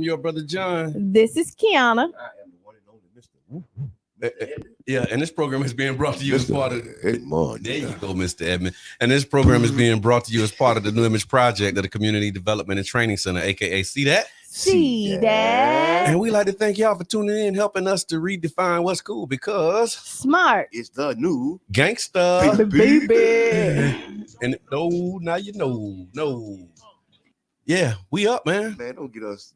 your brother John. This is Kiana. I am the one and only Mr. Yeah, and this program is being brought to you as part of. Edmond. There you go, Mr. Edmond. And this program is being brought to you as part of the New Image Project of the Community Development and Training Center, aka See That. See that. And we like to thank y'all for tuning in, helping us to redefine what's cool because Smart. It's the new gangsta. Baby. And no, now you know. No. Yeah, we up, man. Man, don't get us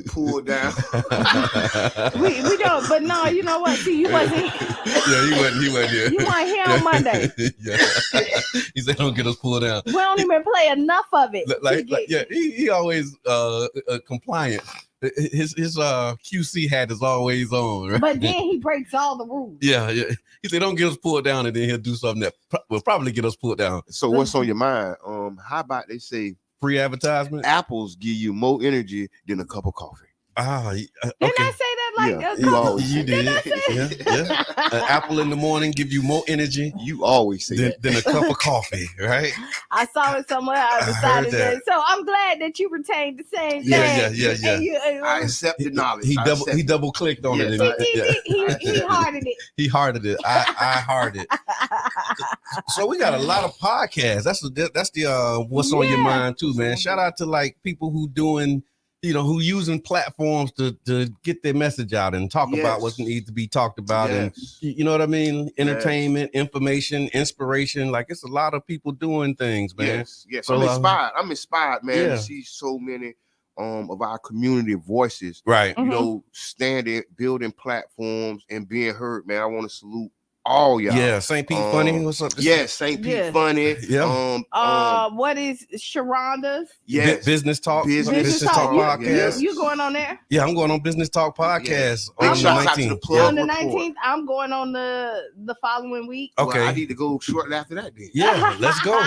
pulled down. we don't, but no, you know what? See, you wasn't. Yeah, he wasn't here. You weren't here on Monday. Yeah. He said, "Don't get us pulled down." We don't even play enough of it. He always compliant. His QC hat is always on, right? But then he breaks all the rules. Yeah. He said, "Don't get us pulled down," and then he'll do something that will probably get us pulled down. So what's on your mind? How about they say Free advertisement. apples give you more energy than a cup of coffee? Okay. Didn't I say that like Yeah, a you couple? always- You did. Didn't I say Yeah. An apple in the morning give you more energy You always say that. than a cup of coffee, right? I saw it somewhere. I heard decided that. that. So I'm glad that you retained the same thing. Yeah. And you, I accept the knowledge. He double clicked on Yes, it. he hearted it. He hearted it. I hearted it. So we got a lot of podcasts. That's the what's on your mind too, man. Shout out to like people who doing, who using platforms to get their message out and talk about what needs to be talked about. And you know what I mean? Entertainment, information, inspiration. Like it's a lot of people doing things, man. Yes. So, I'm inspired, man, to see so many of our community voices, right? Standing, building platforms and being heard, man. I want to salute all y'all. Yeah, St. Pete Funny. What's up? Yes, St. Pete Funny. Yeah. What is Sharonda's? Yes. Business Talk. Business Talk Talk. podcast. You going on there? Yeah, I'm going on Business Talk podcast Big shout out to the plug on the report. 19th. I'm going on the following week. Okay. Well, I need to go shortly after that then. Yeah, let's go.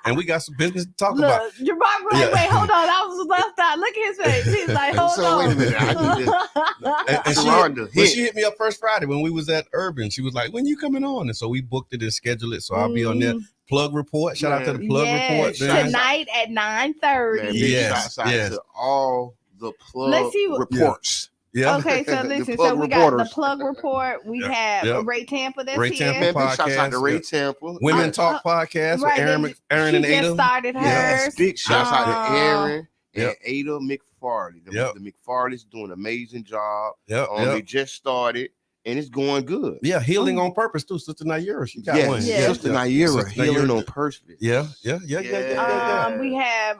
And we got some business to talk about. Look, wait, hold on. I was left out. Look at his face. He's like, hold So on. wait a minute. I need to And Sharonda, she hit me up first Friday when we was at Urban. She was like, "When you coming on?" And so we booked it and scheduled it. So I'll be on there. Plug report. Shout out to the plug report. Man. Tonight at 9:30. Yes. to all the plug Let's see reports. Yeah. Okay, so listen. plug So we reporters. got the plug report. We have Ray Tampa that's Ray here. Tampa. Man, big shout out to Ray Podcast. Tampa. Women Talk podcast with Aaron and she Ada. just started hers. Yes, big shout out to Aaron Yep. and Ada McFarley. The McFarleys doing an amazing job. They just started and it's going good. Yeah, healing on purpose too. Sister Naira, she got one. Yeah. Sister Naira, healing on purpose. Yeah. We have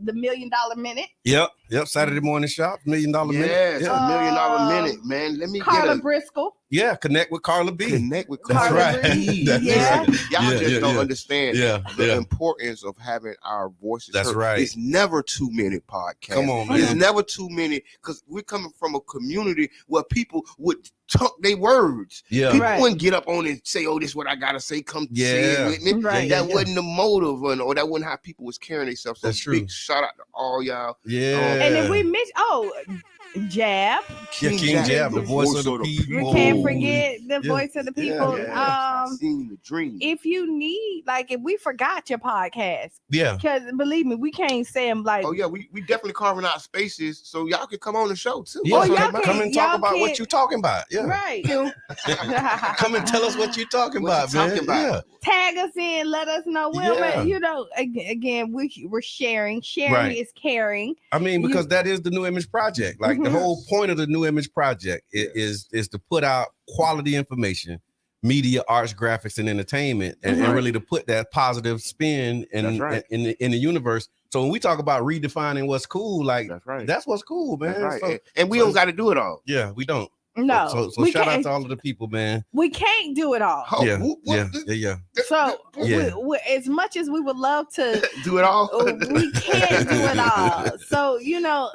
the $1 Million Minute. Yep. Saturday morning shop, $1 Million Minute. Yes, $1 Million Minute, man. Let me Carla get Briscoe. Yeah, connect with Carla B. Connect with That's Carla right. B. That's Yeah. Y'all just don't understand the Yeah. importance of having our voices That's heard. right. It's never too many podcasts. Come on, man. It's never too many because we're coming from a community where people would tuck their words. Yeah. People Right. wouldn't get up on and say, "Oh, this is what I gotta say. Come say it with me." Right. That wasn't the motive, or that wasn't how people was carrying themselves. So That's true. big shout out to all y'all. Yeah. And if we miss, Jab. King Jab, the voice of the people. We can't forget the voice of the people. I seen the dream. If you need, like, if we forgot your podcast, Yeah. because believe me, we can't say them like. Oh yeah, we definitely carving out spaces so y'all can come on the show too. Yeah, y'all come and talk about what you talking about. Yeah. Right. Come and tell us what you talking What about, you man. talking about? Yeah. Tag us in, let us know. Again, we're sharing. Sharing Right. is caring. I mean, because that is the New Image Project. Like the whole point of the New Image Project is to put out quality information, media, arts, graphics, and entertainment, and really to put that positive spin in the universe. So when we talk about redefining what's cool, like that's what's cool, man. That's right. So, and we don't got to do it all. Yeah, we don't. No. So shout out to all of the people, man. We can't do it all. Oh, Yeah. So we, as much as we would love to do it all, we can't do it all. So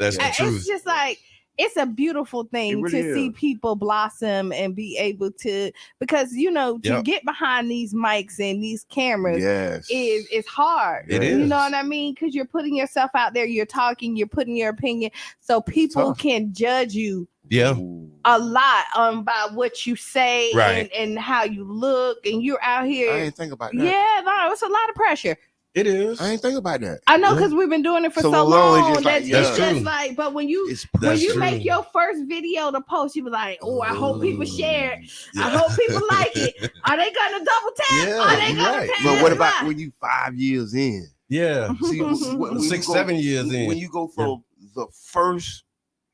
That's the truth. it's just like it's a beautiful thing really to see people blossom and be able to, because to get behind these mics and these cameras is hard. It You is. know what I mean? Because you're putting yourself out there, you're talking, you're putting your opinion, so people can judge you. Yeah. A lot by what you say Right. and how you look, and you're out here. I didn't think about that. Yeah, no, it's a lot of pressure. It is. I ain't think about that. I know because we've been doing it for so long. It's just like, but when you make your first video to post, you be like, oh, I hope people share it. I hope people like it. Are they gonna double tap? Are they gonna tap? But what about when you 5 years in? Yeah. See, 6-7 years in. When you go from the first,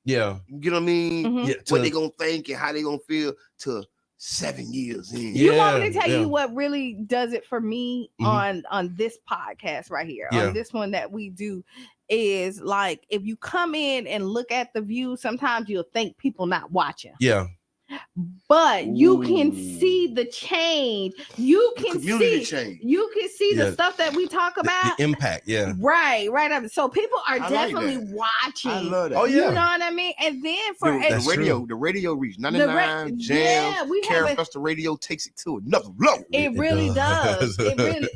you know what I mean? Yeah, what they gonna think and how they gonna feel to 7 years in. You want me to tell you what really does it for me on this podcast right here, on this one that we do, is like if you come in and look at the view, sometimes you'll think people not watching. Yeah. But you can see the change. You can see change. You can see the stuff that we talk about. The impact, Right. So people are definitely watching. I love that. Oh, yeah. You know what I mean? And then for the radio reach 99 Jam, Karen Fester Radio takes it to another level. It really does. It really.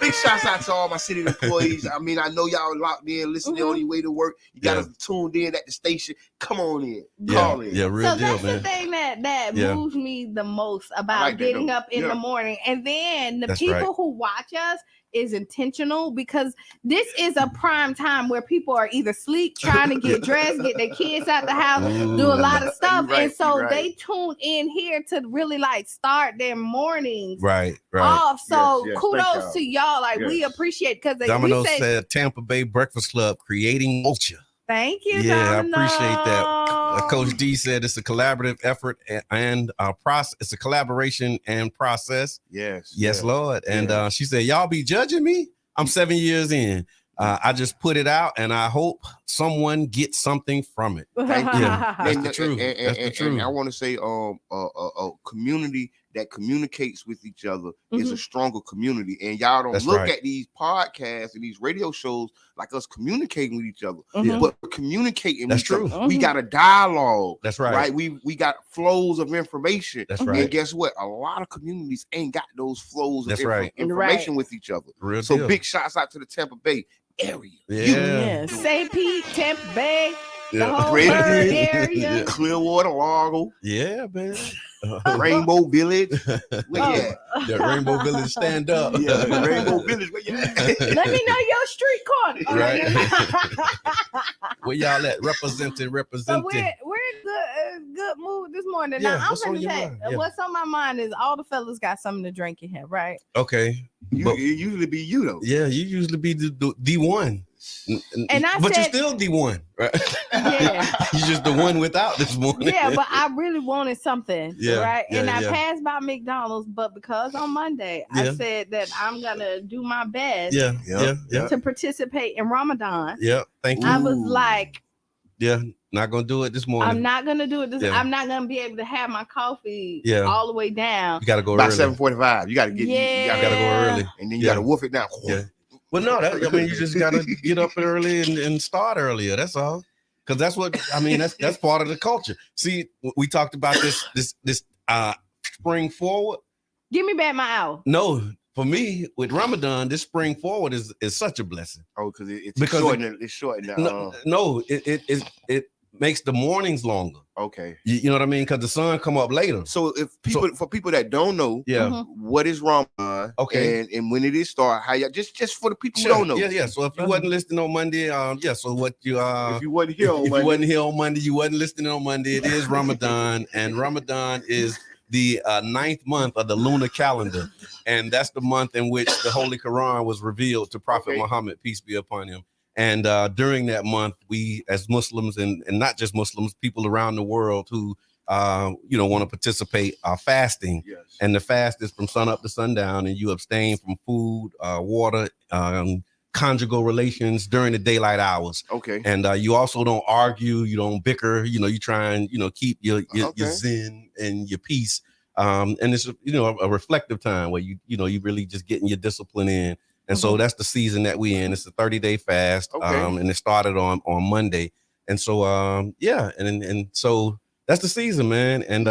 Big shouts out to all my city employees. I mean, I know y'all locked in, listening on your way to work. You got us tuned in at the station. Come on in. Call in. Yeah, real deal, that's the thing that moves me the most about getting up in the morning. And then the people who watch us is intentional, because this is a prime time where people are either sleep, trying to get dressed, get their kids out the house, do a lot of stuff. And so they tune in here to really like start their mornings off. So kudos to y'all. Like we appreciate, because Domino said Tampa Bay Breakfast Club creating culture. Thank you, Yeah, Domino. I appreciate that. Coach D said it's a collaborative effort and process. It's a collaboration and process. Yes, Lord. And she said, y'all be judging me? I'm 7 years in. I just put it out, and I hope someone gets something from it. Thank you. That's the truth. That's the truth. And I want to say, a community that communicates with each other is a stronger community. And y'all don't look at these podcasts and these radio shows like us communicating with each other, but communicating with each other. We got a dialogue. That's right. Right. We got flows of information. That's right. And guess what? A lot of communities ain't got those flows of information with each other. Real so deal. Big shouts out to the Tampa Bay area. Yeah. St. Pete, Tampa Bay, the whole area. Clearwater, Largo. Yeah, man. Rainbow Village. Yeah, Rainbow Village, stand up. Yeah, Rainbow Village. Where you at? Let me know your street corner. Right. Where y'all at? Representing. So we're in good mood this morning. Yeah, now, I'm gonna say what's on my mind is all the fellas got something to drink in here, right? Okay. It usually be you though. Yeah, you usually be the one. But you're still D1, right? Yeah. You're just the one without this morning. Yeah, but I really wanted something, right? And I passed by McDonald's, but because on Monday I said that I'm gonna do my best to participate in Ramadan. Yeah, thank you. I was like, not gonna do it this morning. I'm not gonna do it this. I'm not gonna be able to have my coffee all the way down. You gotta go by early. 7:45. You gotta get. Yeah. You gotta go early, and then you gotta woof it down. Yeah. Well, no, you just gotta get up early and start earlier. That's all. Because that's what I mean. That's part of the culture. See, we talked about this spring forward. Give me back my hour. No, for me with Ramadan, this spring forward is such a blessing. Oh, because it's shortened. No, it makes the mornings longer. Okay, you know what I mean? Because the sun come up later. So for people that don't know, what is Ramadan? Okay, and when it is start, how you just for the people who don't know. Yeah. So if you wasn't listening on Monday, So what you if you wasn't here on Monday, you wasn't here on Monday, you wasn't listening on Monday. It is Ramadan, and Ramadan is the 9th month of the lunar calendar, and that's the month in which the Holy Quran was revealed to Prophet Muhammad, peace be upon him. And during that month, we as Muslims and not just Muslims, people around the world who want to participate are fasting. Yes. And the fast is from sun up to sundown, and you abstain from food, water, conjugal relations during the daylight hours. Okay. And you also don't argue, you don't bicker, you try and keep your zen and your peace. And it's a reflective time where you really just getting your discipline in. And so that's the season that we in. It's a 30-day fast. And it started on Monday. And so and so that's the season, man. And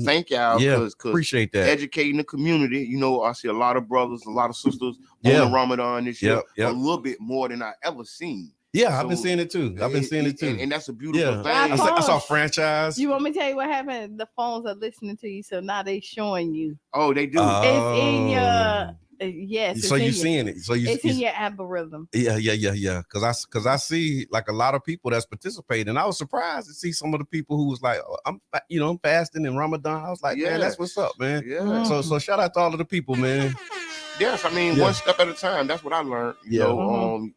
thank y'all. Cause appreciate that. Educating the community. I see a lot of brothers, a lot of sisters on Ramadan this year. A little bit more than I ever seen. Yeah, I've been seeing it too. And that's a beautiful thing. I saw franchise. You want me to tell you what happened? The phones are listening to you, so now they showing you. Oh, they do. Yes. So you're seeing it. So it's in your algorithm. Yeah. Because I see like a lot of people that's participating. I was surprised to see some of the people who was like, oh, I'm fasting in Ramadan. I was like, man, that's what's up, man. Yeah. So shout out to all of the people, man. Yes, I mean, one step at a time. That's what I learned. You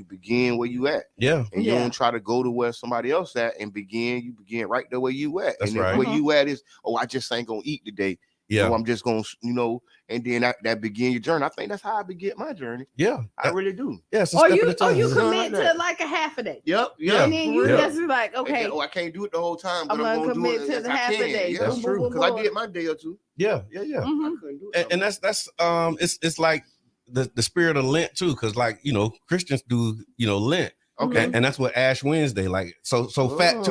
begin where you at. Yeah. And you don't try to go to where somebody else at and begin. You begin right there where you at. That's and right. Where you at is, I just ain't gonna eat today. Yeah. I'm just gonna, and then that begin your journey. I think that's how I begin my journey. Yeah. I really do. Yeah. Or you commit to like a half a day. Yep. And then you just like, okay. I can't do it the whole time, but I'm gonna commit to the half a day. Yeah, that's true. Because I did my day or two. Yeah. Mm-hmm. I couldn't do it. And that's it's like the spirit of Lent too, because like Christians do Lent. Okay. And that's what Ash Wednesday like. So Fat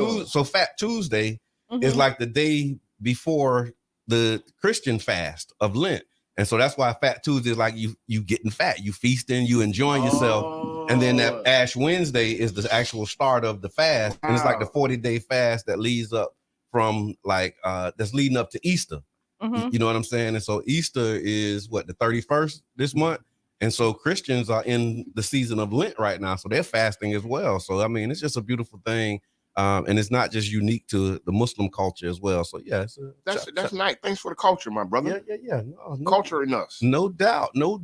Tuesday is like the day before the Christian fast of Lent. And so that's why Fat Tuesday is like you getting fat, you feasting, you enjoying yourself. And then that Ash Wednesday is the actual start of the fast. And it's like the 40-day fast that leads up from like that's leading up to Easter. You know what I'm saying? And so Easter is the 31st this month. And so Christians are in the season of Lent right now. So they're fasting as well. So, I mean, it's just a beautiful thing. And it's not just unique to the Muslim culture as well. So, yeah. That's nice. Thanks for the culture, my brother. Yeah. No, culture in us. No doubt. No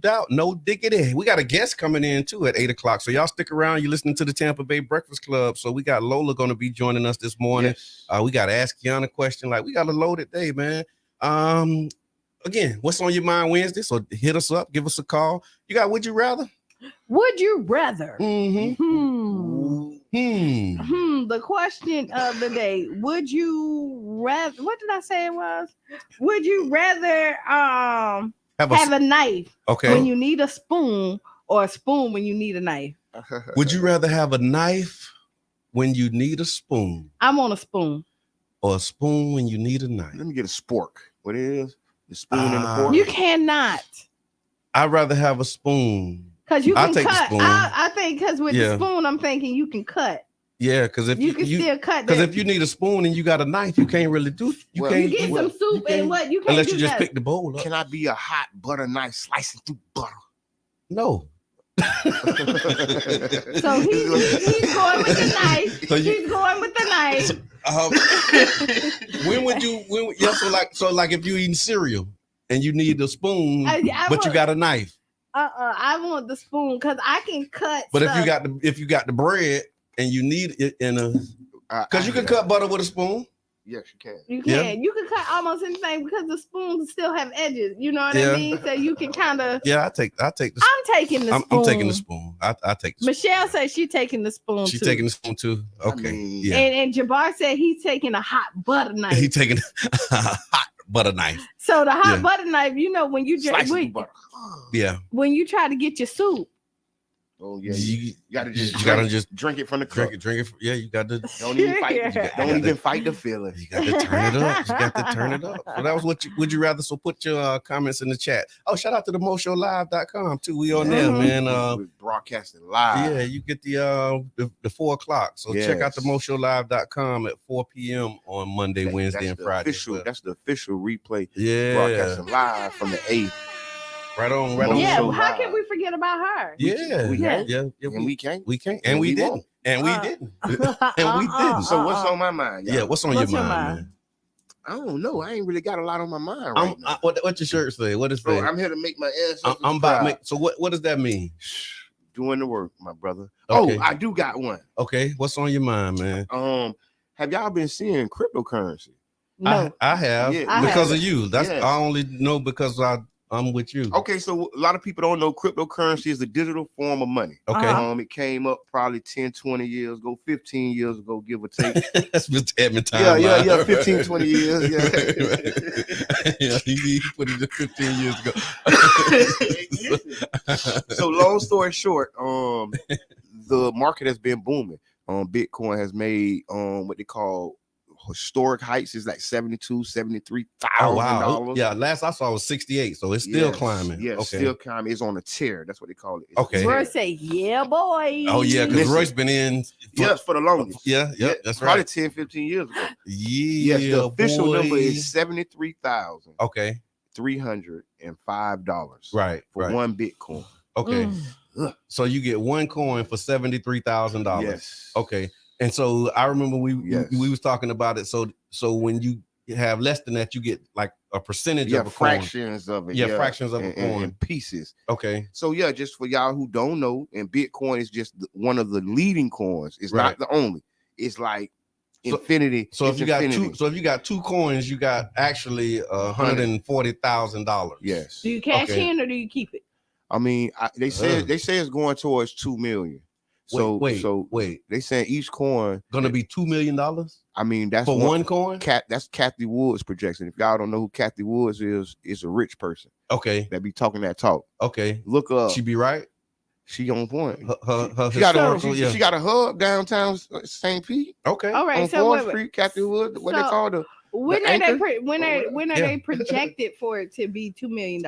diggity. We got a guest coming in, too, at 8 o'clock. So y'all stick around. You're listening to the Tampa Bay Breakfast Club. So we got Lola going to be joining us this morning. Yes. We got to ask Kiana a question. Like, we got a loaded day, man. Again, what's on your mind Wednesday? So hit us up, give us a call. You got Would You Rather? Would you rather? The question of the day. Would you rather? What did I say it was? Would you rather have a knife when you need a spoon, or a spoon when you need a knife? Would you rather have a knife when you need a spoon? I want a spoon. Or a spoon when you need a knife? Let me get a spork. What it is? The spoon and the fork? You cannot. I'd rather have a spoon. Because you can cut. I think because with the spoon, I'm thinking you can cut. Yeah, because if you can still cut. Because if you need a spoon and you got a knife, you can't really do. You can't get some soup and what you can't unless do you just pick the bowl up. Can I be a hot butter knife slicing through butter? No. So he's going with the knife. He's going with the knife. So like if you eating cereal and you need a spoon, but you got a knife. I want the spoon because I can cut. But stuff. if you got the bread and you need it in a, because you can cut butter with a spoon. Yes, you can. You can. Yeah. You can cut almost anything because the spoons still have edges. You know what I mean? So you can kind of. Yeah, I take the. I'm taking the spoon. I'm taking the spoon. I take the spoon. Michelle says she's taking the spoon. She's taking the spoon too. Okay. Yeah. And Jabbar said he's taking a hot butter knife. He's taking a hot butter knife. So the hot butter knife, when you when you try to get your soup. Oh yeah, you gotta just drink it from the cup. Drink it. Yeah, you got to. Don't even fight. Don't even fight the feeling. You got to turn it up. So that was what would you rather? So put your comments in the chat. Oh, shout out to the moshowlive.com too. We on there, man. We're broadcasting live. Yeah, you get the 4 o'clock. So check out the moshowlive.com at 4 p.m. on Monday, Wednesday, and Friday. That's the official replay. Yeah, broadcasting live from the 8th. Right on. Yeah, well, how can we forget about her? We can't. And we didn't. So what's on my mind? Y'all? Yeah, what's on your mind, man? I don't know. I ain't really got a lot on my mind right now. What your shirt say? What is that? I'm here to make my ancestors I'm about to make. So what does that mean? Doing the work, my brother. Okay. Oh, I do got one. Okay, what's on your mind, man? Have y'all been seeing cryptocurrency? No, I have because of you. That's I only know because I'm with you. Okay, so a lot of people don't know cryptocurrency is a digital form of money. Okay. It came up probably 10, 20 years ago, 15 years ago, give or take. That's Mr. Edmund time. Yeah, 15, 20 years. Yeah, he put it 15 years ago. So long story short, the market has been booming. Bitcoin has made what they call historic heights. Is like $72,000-$73,000. Oh, wow. Yeah, last I saw was 68, so it's still climbing. Yeah, still climbing. It's on a tear. That's what they call it. Okay. Royce say, yeah, boy. Oh, yeah, because Royce been in. For the longest. Yeah, that's probably right. 10, 15 years ago. Yeah, the official number is 73,000. Okay. $305. Right. For one Bitcoin. Okay. So you get one coin for $73,000. Yes. Okay. And so I remember we was talking about it. So when you have less than that, you get like a percentage of a fractions coin. Of it. Yeah, fractions of a coin. And pieces. Okay. So just for y'all who don't know, and Bitcoin is just one of the leading coins. It's not the only. It's like infinity. So if you got two coins, you got actually $140,000. Yes. Do you cash in or do you keep it? I mean, they say it's going towards 2 million. So wait. They saying each coin gonna be $2 million. I mean, that's for one coin. That's Kathy Wood's projection. If y'all don't know who Kathy Woods is a rich person. Okay. That be talking that talk. Okay. Look up. She be right. She on point. She got a hub downtown St. Pete. Okay. All right. On So 4th Street, Kathy Wood. What they call the when are they projected for it to be $2 million?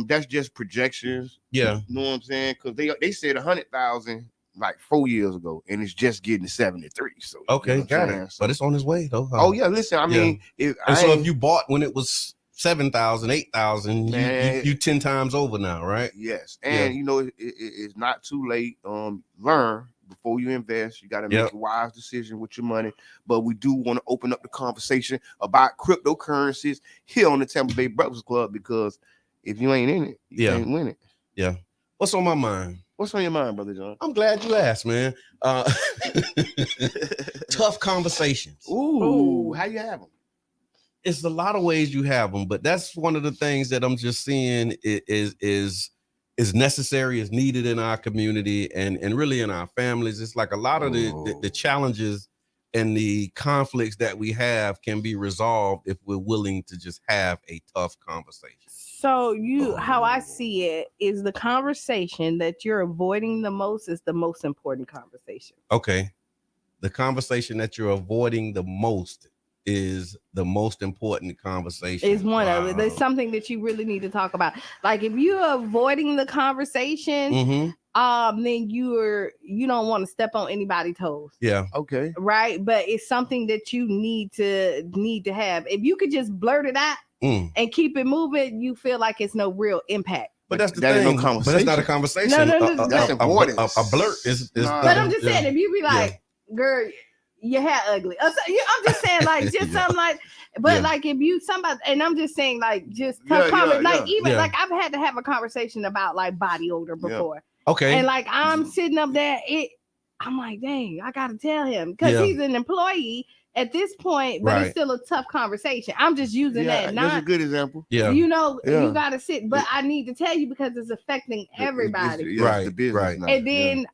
That's just projections. Yeah. You know what I'm saying? Because they said 100,000 like 4 years ago, and it's just getting 73. So okay, got it. But it's on its way though. Oh yeah, listen. I mean, if you bought when it was 7,000, 8,000, you 10 times over now, right? Yes, and it's not too late. Learn before you invest. You got to make a wise decision with your money. But we do want to open up the conversation about cryptocurrencies here on the Tampa Bay Breakfast Club, because if you ain't in it, you ain't win it. Yeah. What's on my mind? What's on your mind, Brother John? I'm glad you asked, man. Tough conversations. Ooh, how you have them? It's a lot of ways you have them, but that's one of the things that I'm just seeing is necessary, is needed in our community and really in our families. It's like a lot of the challenges and the conflicts that we have can be resolved if we're willing to just have a tough conversation. So how I see it is the conversation that you're avoiding the most is the most important conversation. Okay. The conversation that you're avoiding the most is the most important conversation. Is one of it. There's something that you really need to talk about. Like if you're avoiding the conversation, then you don't want to step on anybody's toes. Yeah. Okay. Right. But it's something that you need to have. If you could just blurt it out and keep it moving, you feel like it's no real impact. But that's the thing. No conversation. But it's not a conversation. No, that's avoidance. A blurt is but I'm just saying, if you be like, girl, your hair ugly. I'm just saying, like, just something like, but like if you somebody, and I'm just saying, like, just like I've had to have a conversation about like body odor before. Okay. And like I'm sitting up there, I'm like, dang, I gotta tell him because he's an employee at this point, but it's still a tough conversation. I'm just using that. That's a good example. Yeah. You gotta sit, but I need to tell you because it's affecting everybody. The business now. And then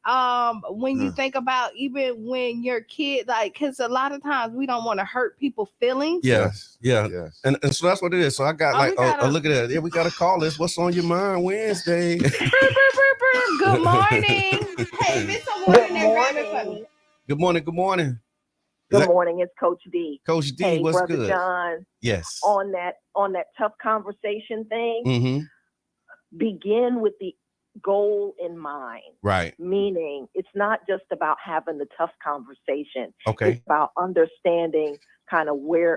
when you think about even when your kid, like, because a lot of times we don't want to hurt people's feelings. Yes. And so that's what it is. So I got look at that. Yeah, we got to call this. What's on your mind Wednesday? Good morning. Hey, Miss Award. Good morning. Good morning. It's Coach D. Coach D, hey, what's Brother good? John. Yes. On that tough conversation thing, begin with the goal in mind. Right. Meaning it's not just about having the tough conversation. Okay. It's about understanding kind of what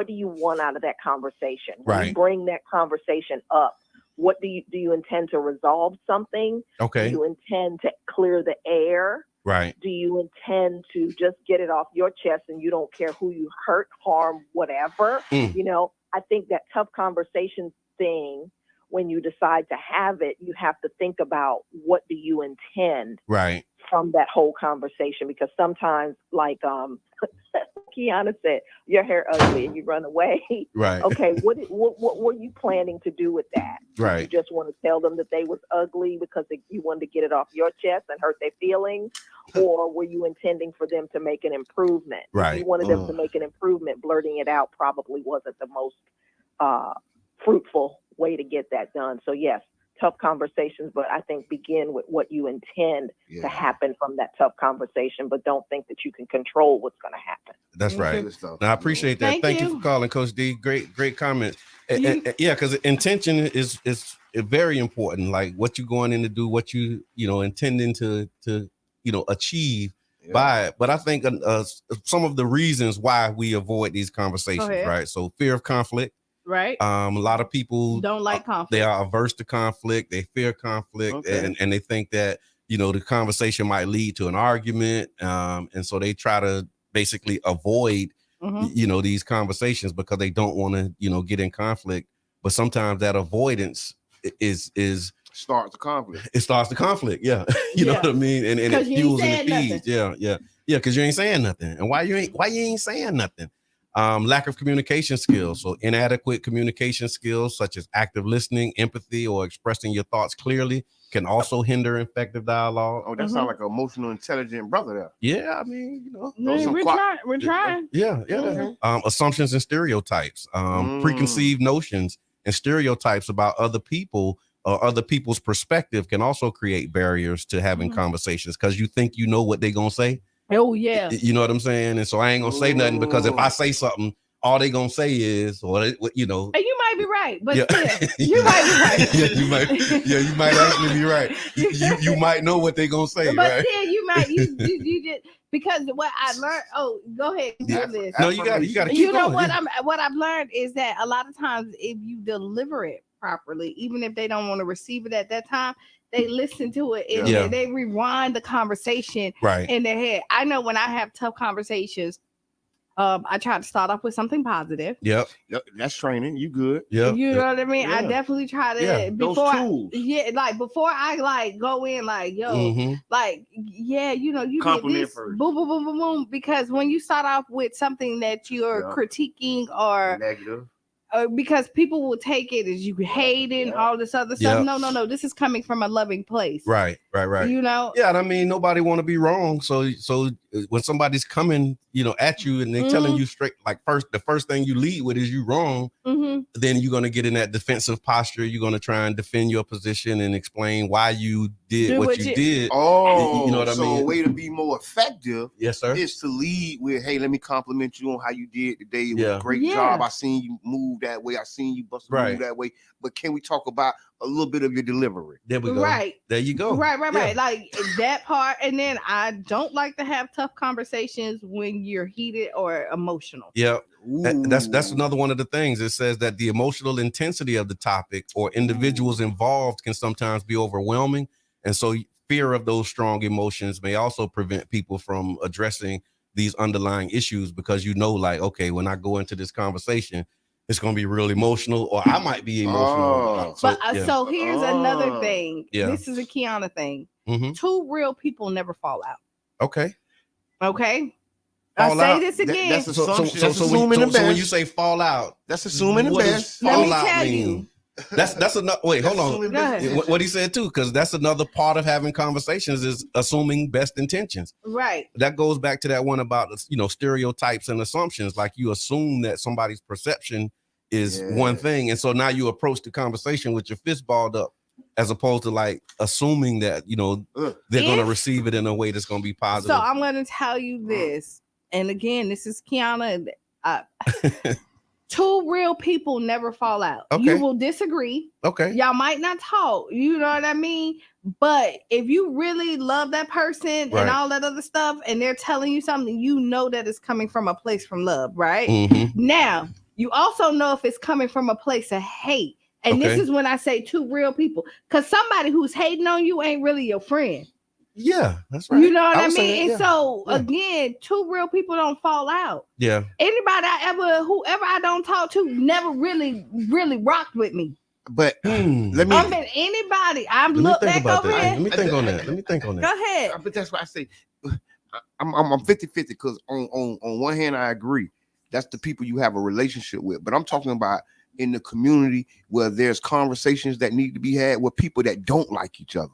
do you want out of that conversation? When you bring that conversation up, what do you intend to resolve something? Okay. Do you intend to clear the air? Right. Do you intend to just get it off your chest and you don't care who you hurt, harm, whatever? You know, I think that tough conversation thing, when you decide to have it, you have to think about what do you intend from that whole conversation, because sometimes, like Kiana said, your hair ugly and you run away. Right. Okay, what were you planning to do with that? Right. You just want to tell them that they was ugly because you wanted to get it off your chest and hurt their feelings, or were you intending for them to make an improvement? Right. If you wanted them to make an improvement, blurting it out probably wasn't the most fruitful way to get that done. So yes, tough conversations, but I think begin with what you intend to happen from that tough conversation, but don't think that you can control what's going to happen. That's right. Now, I appreciate that. Thank you for calling, Coach D. Great comment. Yeah, because intention is very important. Like what you're going in to do, what you intending to achieve by it. But I think some of the reasons why we avoid these conversations, right? So fear of conflict. Right. A lot of people don't like conflict. They are averse to conflict. They fear conflict, and they think that the conversation might lead to an argument, and so they try to basically avoid these conversations because they don't want to get in conflict. But sometimes that avoidance is starts the conflict. It starts the conflict. Yeah. you know what I mean? And it fuels and it feeds. Nothing. Yeah. Because you ain't saying nothing. And why you ain't saying nothing? Lack of communication skills. So inadequate communication skills such as active listening, empathy, or expressing your thoughts clearly can also hinder effective dialogue. Oh, that sounds like an emotional, intelligent brother there. Yeah, I mean, we're trying. Yeah. Assumptions and stereotypes, preconceived notions and stereotypes about other people or other people's perspective can also create barriers to having conversations because you think you know what they're gonna say. Oh yeah, you know what I'm saying? And so I ain't gonna say nothing because if I say something, all they gonna say is, or And you might be right, but still, you might be right. You might actually be right. You might know what they gonna say, but right? still, you might you just because what I learned. Oh, go ahead. No, you got to keep You know going. what I've learned is that a lot of times if you deliver it properly, even if they don't want to receive it at that time, they listen to it and they rewind the conversation in their head. I know when I have tough conversations, I try to start off with something positive. Yep. That's training. You good. Yeah. You know what I mean? I definitely try to before those tools. Before I go in you you compliment did this, first. boom, boom, boom, boom, boom. Because when you start off with something that you're critiquing or negative. Because people will take it as you hating all this other stuff. No. This is coming from a loving place. Right. Yeah, and I mean, nobody want to be wrong. So when somebody's coming, at you and they telling you straight, like the first thing you lead with is you wrong. Then you're gonna get in that defensive posture. You're gonna try and defend your position and explain why you did what you did. Oh, you know what I mean? So a way to be more effective, yes, sir, is to lead with, "Hey, let me compliment you on how you did today. It was a great job. I seen you move that way. I seen you bust a move that way. But can we talk about a little bit of your delivery?" There we go. Right. There you go. Right. Like that part. And then I don't like to have tough conversations when you're heated or emotional. Yeah. That's another one of the things. It says that the emotional intensity of the topic or individuals involved can sometimes be overwhelming. And so fear of those strong emotions may also prevent people from addressing these underlying issues because like, okay, when I go into this conversation, it's going to be real emotional, or I might be emotional. So here's another thing. Yeah. This is a Kiana thing. Two real people never fall out. Okay. I'll say this again. That's assumption. So when you say fall out, that's assuming the best. Let me tell you. That's another. Wait, hold on. What he said too, because that's another part of having conversations is assuming best intentions. Right. That goes back to that one about stereotypes and assumptions. Like you assume that somebody's perception is one thing, and so now you approach the conversation with your fist balled up, as opposed to like assuming that they're going to receive it in a way that's going to be positive. So I'm going to tell you this, and again, this is Kiana. Two real people never fall out. Okay. You will disagree. Okay. Y'all might not talk. You know what I mean? But if you really love that person and all that other stuff, and they're telling you something, that it's coming from a place from love, right? Now, you also know if it's coming from a place of hate. And this is when I say two real people. Because somebody who's hating on you ain't really your friend. Yeah, that's right. You know what I mean? And so again, two real people don't fall out. Yeah. Anybody whoever I don't talk to never really rocked with me. But let me. Anybody. I'm look back over here. Let me think on that. Go ahead. But that's why I say I'm 50-50 because on one hand I agree. That's the people you have a relationship with. But I'm talking about in the community where there's conversations that need to be had with people that don't like each other.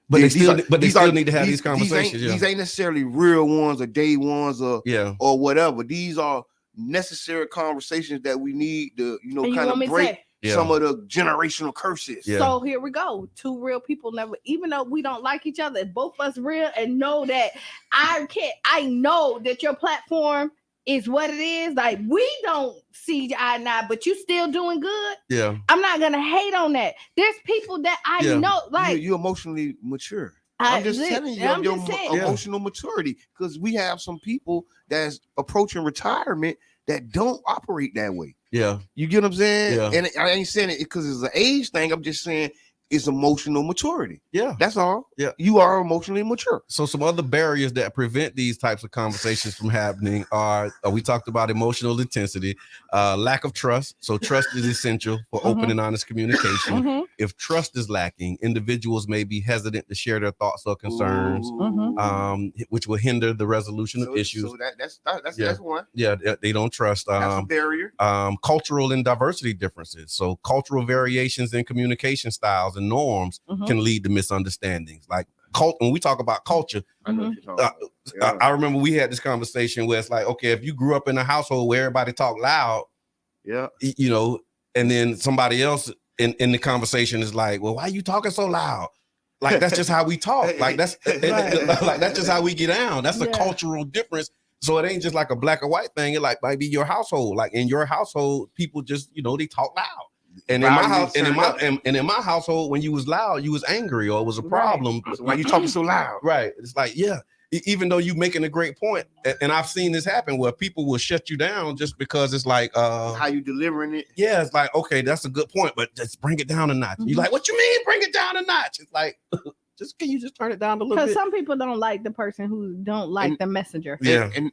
But they still need to have these conversations. These ain't necessarily real ones or day ones or whatever. These are necessary conversations that we need to, kind of break some of the generational curses. Yeah. So here we go. Two real people never, even though we don't like each other, both of us real and know that I know that your platform is what it is. Like we don't see eye and eye, but you still doing good. Yeah. I'm not gonna hate on that. There's people that I know, like you emotionally mature. I'm just telling you your emotional maturity, because we have some people that's approaching retirement that don't operate that way. Yeah. You get what I'm saying? Yeah. And I ain't saying it because it's an age thing. I'm just saying it's emotional maturity. Yeah. That's all. Yeah. You are emotionally mature. So some other barriers that prevent these types of conversations from happening are, we talked about emotional intensity, lack of trust. So trust is essential for open and honest communication. If trust is lacking, individuals may be hesitant to share their thoughts or concerns, which will hinder the resolution of issues. So that's one. Yeah, they don't trust. That's a barrier. Cultural and diversity differences. So cultural variations in communication styles and norms can lead to misunderstandings. Like when we talk about culture, I remember we had this conversation where it's like, okay, if you grew up in a household where everybody talk loud, you know, and then somebody else in the conversation is like, well, why are you talking so loud? Like, that's just how we talk. Like, that's like that's just how we get down. That's a cultural difference. So it ain't just like a black or white thing. It like might be your household. Like in your household, people just, you know, they talk loud. And in my house, and in my household, when you was loud, you was angry or it was a problem. So why you talking so loud? Right. It's like, even though you making a great point, and I've seen this happen where people will shut you down just because it's like how you delivering it. Yeah, it's like, okay, that's a good point, but just bring it down a notch. You're like, what you mean bring it down a notch? It's like, can you just turn it down a little bit? Because some people don't like the person who don't like the messenger. And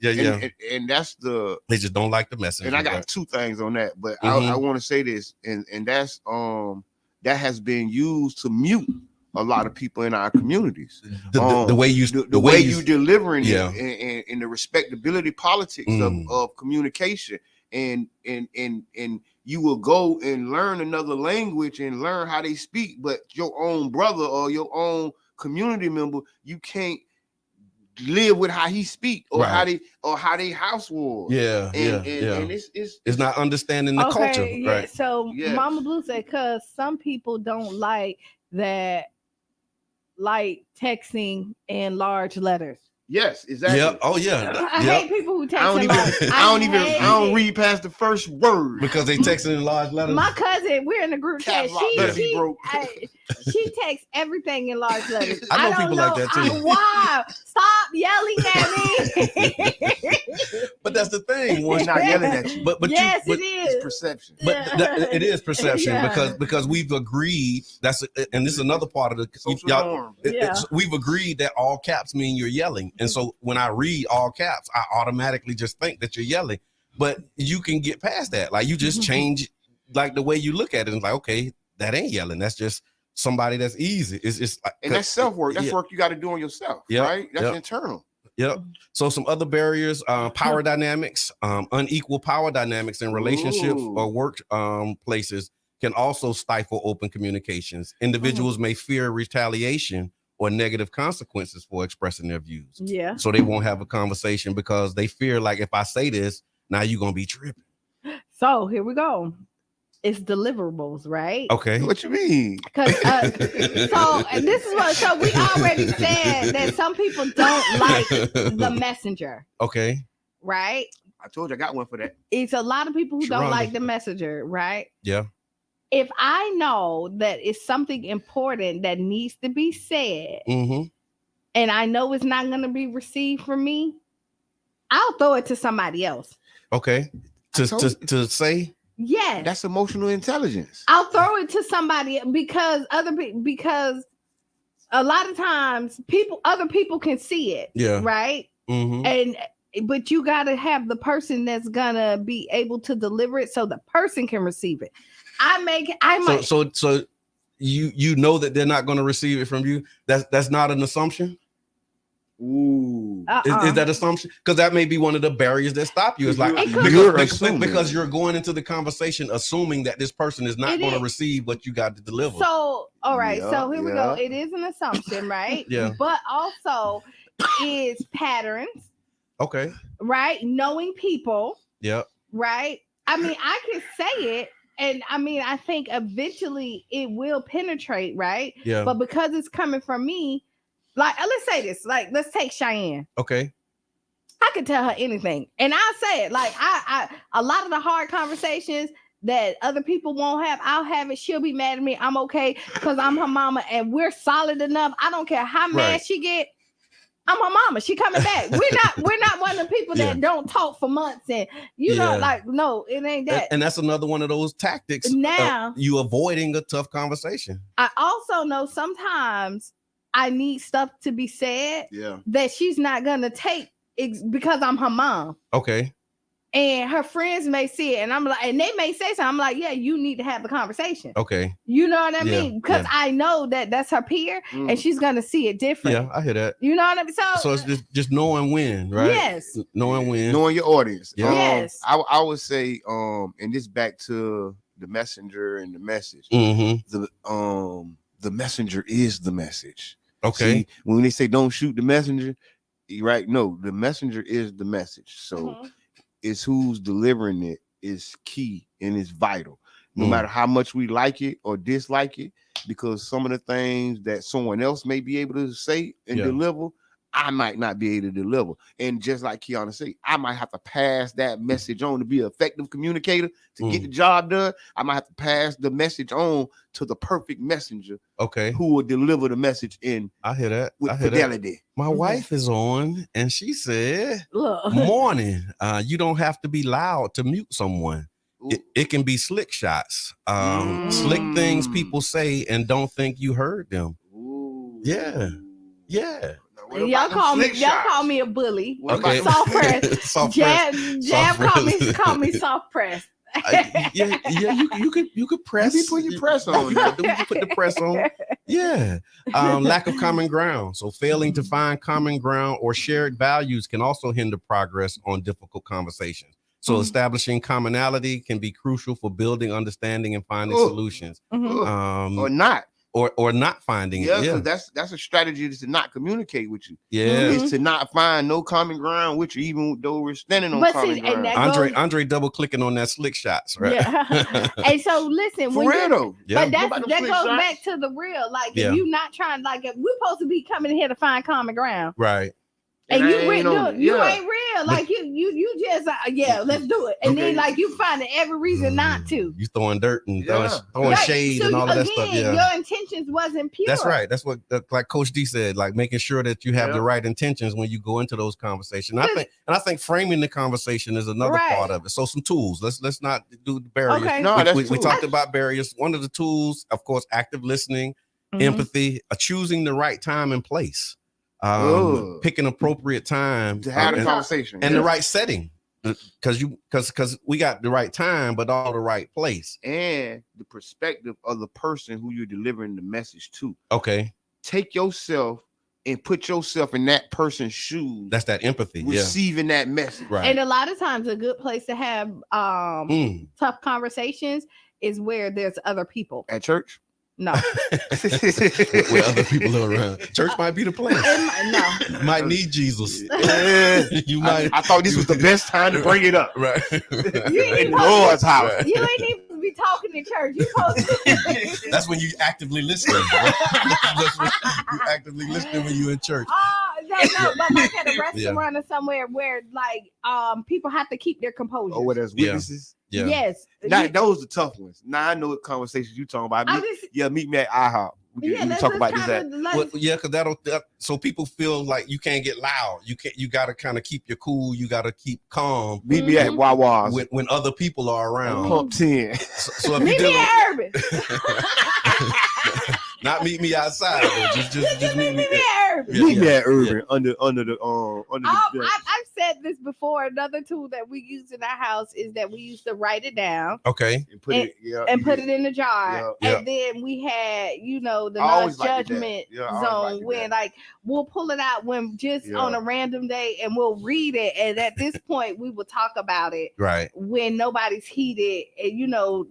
that's they just don't like the messenger. And I got two things on that, but I want to say this, and that's that has been used to mute a lot of people in our communities. The way you delivering it, and the respectability politics of communication, and you will go and learn another language and learn how they speak, but your own brother or your own community member, you can't live with how he speak or how they house was. And it's not understanding the culture. Right. So Mama Blue said, because some people don't like that, like texting in large letters. Yes, exactly. Yeah. Oh yeah. I hate people who text. I don't read past the first word because they texting in large letters. My cousin, we're in the group chat. She texts everything in large letters. I know people like that too. Wow! Stop yelling at me. But that's the thing. One's not yelling at you. But yes, it is. It's perception. But it is perception because we've agreed. And this is another part of the social norm. We've agreed that all caps mean you're yelling. And so when I read all caps, I automatically just think that you're yelling. But you can get past that. Like you just change like the way you look at it. And like, okay, that ain't yelling. That's just somebody that's easy. It's just like, and that's self-work. That's work you got to do on yourself, right? That's internal. Yep. So some other barriers, power dynamics, unequal power dynamics in relationships or work places can also stifle open communications. Individuals may fear retaliation or negative consequences for expressing their views. Yeah. So they won't have a conversation because they fear like, if I say this, now you're going to be tripping. So here we go. It's deliverables, right? Okay. What you mean? Because so we already said that some people don't like the messenger. Okay. Right? I told you I got one for that. It's a lot of people who don't like the messenger, right? Yeah. If I know that it's something important that needs to be said, and I know it's not going to be received from me, I'll throw it to somebody else. Okay. To say? Yes. That's emotional intelligence. I'll throw it to somebody because a lot of times other people can see it. Yeah. Right. But you got to have the person that's gonna be able to deliver it so the person can receive it. So you know that they're not going to receive it from you. That's not an assumption. Ooh, is that assumption? Because that may be one of the barriers that stop you. It's like because you're going into the conversation assuming that this person is not going to receive what you got to deliver. So all right, so here we go. It is an assumption, right? But also is patterns. Okay. Right, knowing people. Yep. Right. I mean, I can say it. And I mean, I think eventually it will penetrate, right? Yeah. But because it's coming from me, like, let's say this, like, let's take Cheyenne. Okay. I could tell her anything. And I'll say it. Like, I a lot of the hard conversations that other people won't have, I'll have it. She'll be mad at me. I'm okay because I'm her mama and we're solid enough. I don't care how mad she get. I'm her mama. She coming back. We're not one of the people that don't talk for months and know, like, no, it ain't that. And that's another one of those tactics. Now you avoiding a tough conversation. I also know sometimes I need stuff to be said that she's not gonna take because I'm her mom. Okay. And her friends may see it, and I'm like, and they may say something. I'm like, yeah, you need to have the conversation. Okay. You know what I mean? Because I know that that's her peer, and she's gonna see it different. Yeah, I hear that. You know what I mean? So it's just knowing when, right? Yes. Knowing when. Knowing your audience. Yeah. Yes. I would say, and this back to the messenger and the message. The messenger is the message. Okay. See, when they say don't shoot the messenger, right? No, the messenger is the message. So. Is who's delivering it is key and it's vital, no matter how much we like it or dislike it, because some of the things that someone else may be able to say and deliver, I might not be able to deliver. And just like Kiana said, I might have to pass that message on to be an effective communicator to get the job done. I might have to pass the message on to the perfect messenger, who will deliver the message in. I hear that with fidelity. That. My wife is on, and she said, "Morning. You don't have to be loud to mute someone. It can be slick shots, slick things people say and don't think you heard them. Yeah." Y'all call me a bully. Okay. Soft press. Jab call me soft press. You could press. You put your press on. You put the press on. Yeah. Lack of common ground. So failing to find common ground or shared values can also hinder progress on difficult conversations. So establishing commonality can be crucial for building understanding and finding solutions. Or not. Or not finding it. Yeah, that's a strategy to not communicate with you. Yeah, is to not find no common ground with you, even though we're standing on common ground. Andre double clicking on that slick shots, right? Yeah. And so listen, for real though. But that goes back to the real. Like if you not trying, like if we're supposed to be coming here to find common ground, right? And you ain't real. Like you just let's do it. And then like you finding every reason not to. You throwing dirt and throwing shade and all of that stuff. Yeah. Your intentions wasn't pure. That's right. That's what like Coach D said, like making sure that you have the right intentions when you go into those conversations. I think framing the conversation is another part of it. So some tools. Let's not do the barriers. Okay. No, we talked about barriers. One of the tools, of course, active listening, empathy, choosing the right time and place. Picking appropriate time to have a conversation and the right setting, because we got the right time, but all the right place and the perspective of the person who you're delivering the message to. Okay, take yourself and put yourself in that person's shoes. That's that empathy, receiving that message. Right. And a lot of times, a good place to have tough conversations is where there's other people at church. No. Where other people are around. Church might be the place. No. Might need Jesus. You might. I thought this was the best time to bring it up. Right. In Lord's house. You ain't even be talking in church. You supposed to. That's when you actively listen. That's when you actively listening when you in church. No, but like at a restaurant or somewhere where like people have to keep their composure. Oh, where there's witnesses. Yeah. Yes. Those are tough ones. Now I know what conversations you talking about. Meet me at IHOP. We talk about this at. Because so people feel like you can't get loud. You got to kind of keep your cool. You got to keep calm. Meet me at Wawa's when other people are around. Pump 10. So if meet me at Urban. Not meet me outside. Just meet me at Urban. Meet me at Urban under the I've said this before. Another tool that we use in our house is that we used to write it down. Okay. And put it in the jar. Yeah. And then we had, the non-judgment zone when like we'll pull it out when just on a random day and we'll read it. And at this point we will talk about it. Right. When nobody's heated. And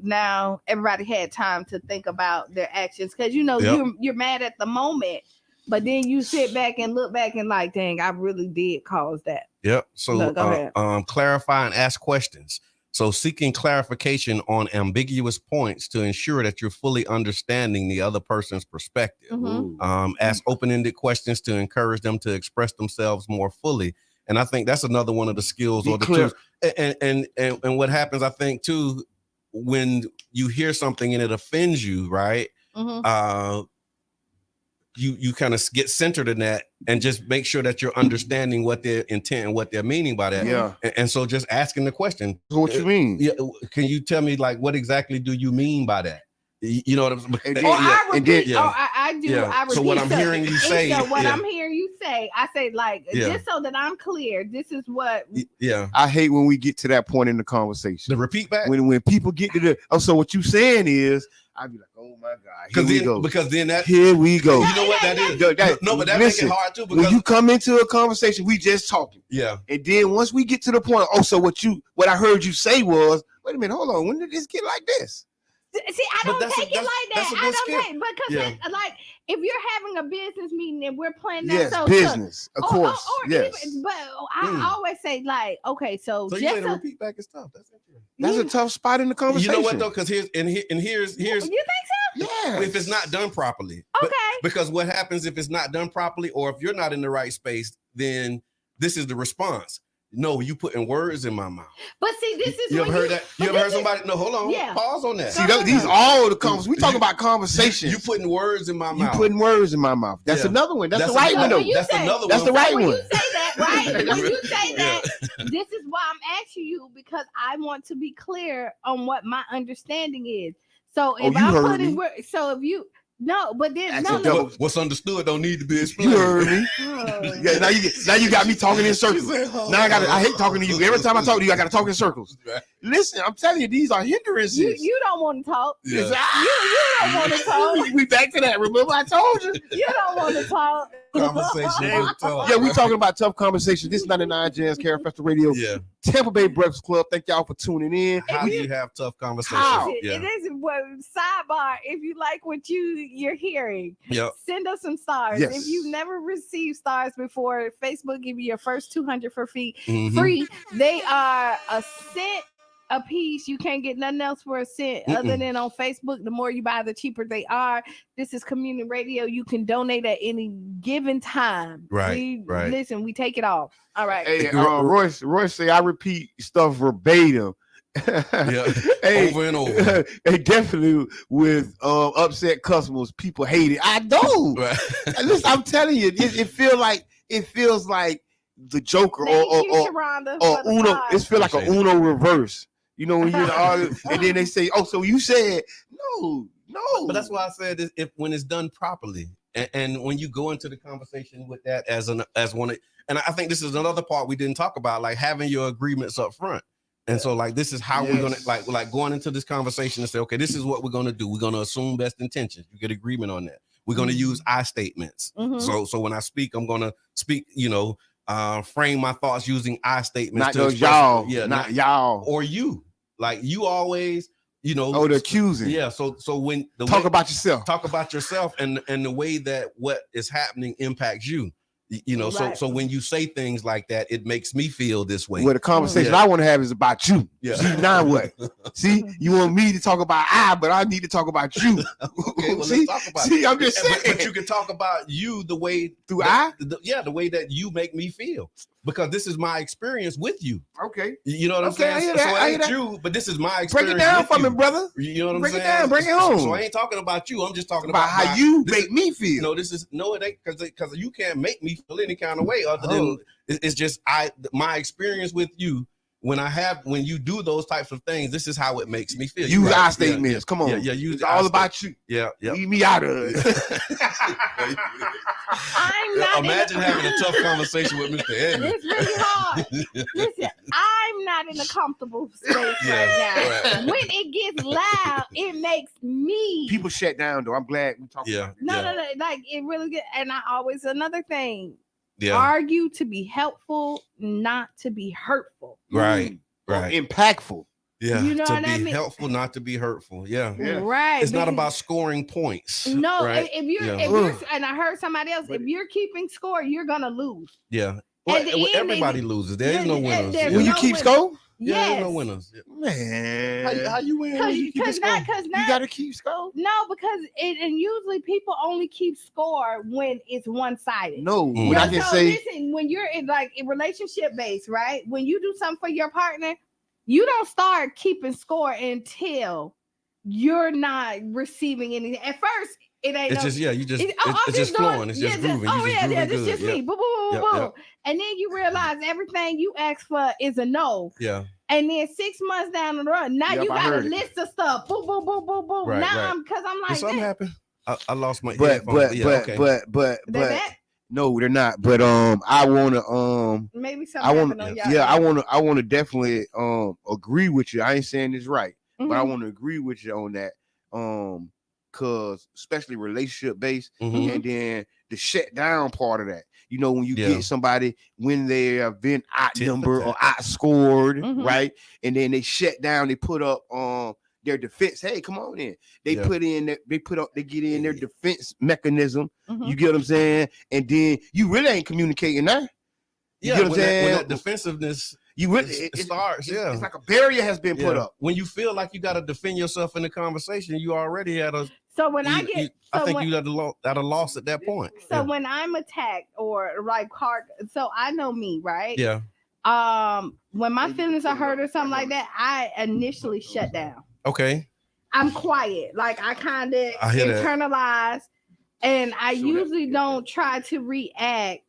now everybody had time to think about their actions. Because you're mad at the moment. But then you sit back and look back and like, dang, I really did cause that. Yep. So clarify and ask questions. So seeking clarification on ambiguous points to ensure that you're fully understanding the other person's perspective. Ask open-ended questions to encourage them to express themselves more fully. And I think that's another one of the skills or the tools. And what happens, I think, too, when you hear something and it offends you, right? you kind of get centered in that and just make sure that you're understanding what their intent and what they're meaning by that. Yeah. And so just asking the question. What you mean? Yeah. Can you tell me like what exactly do you mean by that? You know what I'm saying? I do. Yeah. I repeat. So what I'm hearing you say. So what I'm hearing you say, I say like just so that I'm clear. This is what. Yeah. I hate when we get to that point in the conversation. The repeat back. When people get to the so what you saying is. I'd be like, oh my God, because then here we go. You know what that is? No, but that makes it hard too. Because when you come into a conversation, we just talking. Yeah. And then once we get to the point, so what I heard you say was, wait a minute, hold on, when did this get like this? See, I don't take it like that. I don't take because like if you're having a business meeting and we're planning that, business, of course. Yes. But I always say like, okay, so you say the repeat back is tough. That's a tough spot in the conversation. You know what though? Because here's. You think so? Yeah. If it's not done properly. Okay. Because what happens if it's not done properly, or if you're not in the right space, then this is the response. No, you putting words in my mouth. But see, this is you ever heard that? You ever heard somebody? No, hold on. Yeah. Pause on that. See, these all the conversations. We talking about conversations. You putting words in my mouth. You putting words in my mouth. That's another one. That's the right one though. That's another one. That's the right one. When you say that, right? When you say that, this is why I'm asking you because I want to be clear on what my understanding is. So if I'm putting words, so if you. No, but then what's understood don't need to be explained. You heard me. Yeah, now you got me talking in circles. Now I hate talking to you. Every time I talk to you, I gotta talk in circles. Listen, I'm telling you, these are hindrances. You don't want to talk. Yeah. You don't want to talk. We back to that. Remember I told you. You don't want to talk. Conversation. Yeah, we talking about tough conversations. This is 99 Jazz Care Festival Radio. Yeah. Tampa Bay Breakfast Club. Thank y'all for tuning in. How do you have tough conversations? How? Yeah. It is sidebar. If you like what you're hearing, send us some stars. Yes. If you've never received stars before, Facebook give you your first 200 for free. They are a cent a piece. You can't get nothing else for a cent other than on Facebook. The more you buy, the cheaper they are. This is community radio. You can donate at any given time. Right. Listen, we take it off. All right. Hey, Royce say I repeat stuff verbatim. Hey, over and over. Hey, definitely with upset customers, people hate it. I know. Right. Listen, I'm telling you, it feels like the Joker or Uno. It feels like an Uno reverse. You know, when you're in the audience, and then they say, "Oh, so you said no." But that's why I said when it's done properly, and when you go into the conversation with that as one, and I think this is another part we didn't talk about, like having your agreements up front. And so, like, this is how we're gonna like going into this conversation and say, okay, this is what we're gonna do. We're gonna assume best intentions. You get agreement on that. We're gonna use I statements. So when I speak, I'm gonna speak. Frame my thoughts using I statements. Not those y'all. Yeah, not y'all or you. Like you always, Oh, the accusing. Yeah. So when talk about yourself. Talk about yourself and the way that what is happening impacts you. Right. So when you say things like that, it makes me feel this way. Well, the conversation I want to have is about you. Yeah. See, now what? See, you want me to talk about but I need to talk about you. Okay, well, see, let's talk about I'm just saying. But you can talk about you the way through the way that you make me feel. Because this is my experience with you. Okay. You know what I'm saying? I hear that. So it ain't you, but this is my experience. Break it down for me, brother. You know what I'm saying? Break it down, bring it home. So I ain't talking about you. I'm just talking about how you make me feel. No, it ain't because you can't make me feel any kind of way other than it's just my experience with you. When you do those types of things, this is how it makes me feel. Use our statements. Yeah. Come on. Yeah, use it's all about you. Yeah. Leave me out of it. Imagine having a tough conversation with Mr. Edmund. It's really hard. Listen, I'm not in a comfortable space right now. Right. When it gets loud, it makes me. People shut down, though. I'm glad we talked about it. No. Like, it really get. And another thing. Yeah. Argue to be helpful, not to be hurtful. Right. Impactful. Yeah. You know to what be I mean? Helpful, not to be hurtful. Yeah. Right. It's not about scoring points. No, right? if you're and I heard somebody else, if you're keeping score, you're gonna lose. Yeah. Well, everybody loses. There is no winners. When you keep score? Yeah, there's no winners. Man, how you win? Because you gotta keep score. No, because and usually people only keep score when it's one-sided. No, when I can say, listen, when you're in relationship based, right? When you do something for your partner, you don't start keeping score until you're not receiving anything. At first, It ain't. It's just it's just flowing. It's just grooving. Oh yeah, this just me. Boom, boom, boom, boom. And then you realize everything you ask for is a no. Yeah. And then 6 months down the road, now you got a list of stuff. Boom, boom, boom, boom, boom. Right, now I'm like, something happened. I lost my headphones. But no, they're not. But I wanna maybe something happened on y'all. I wanna definitely agree with you. I ain't saying this right, but I want to agree with you on that. Cause especially relationship based, and then the shut down part of that. You know, when you get somebody when they have been outnumbered or outscored, right? And then they shut down, they put up their defense. Hey, come on in. They get in their defense mechanism. You get what I'm saying? And then you really ain't communicating now. You get what I'm saying? When that defensiveness it starts, it's like a barrier has been put up. When you feel like you got to defend yourself in the conversation, you already had a. So when I think you at a loss at that point. So when I'm attacked or like hard, so I know me, right? Yeah. When my feelings are hurt or something like that, I initially shut down. Okay. I'm quiet, like I kind of internalize, and I usually don't try to react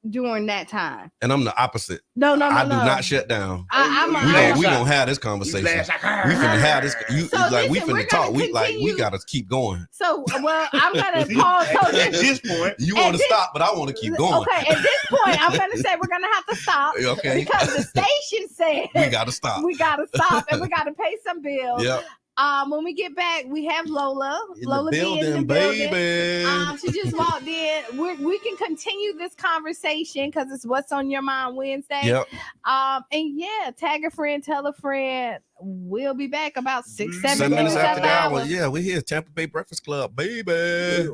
during that time. And I'm the opposite. No. I do not shut down. We gonna have this conversation. We finna have this. We finna talk. We gotta keep going. So I'm gonna pause. So at this point, you want to stop, but I want to keep going. Okay, at this point, I'm gonna say we're gonna have to stop. Okay. Because the station said we gotta stop. We gotta stop, and we gotta pay some bills. Yep. When we get back, we have Lola. Lola in the building. She just walked in. We can continue this conversation because it's What's on Your Mind Wednesday. Yep. And tag a friend, tell a friend. We'll be back about 6-7 minutes after the hour. Yeah, we're here. Tampa Bay Breakfast Club, baby.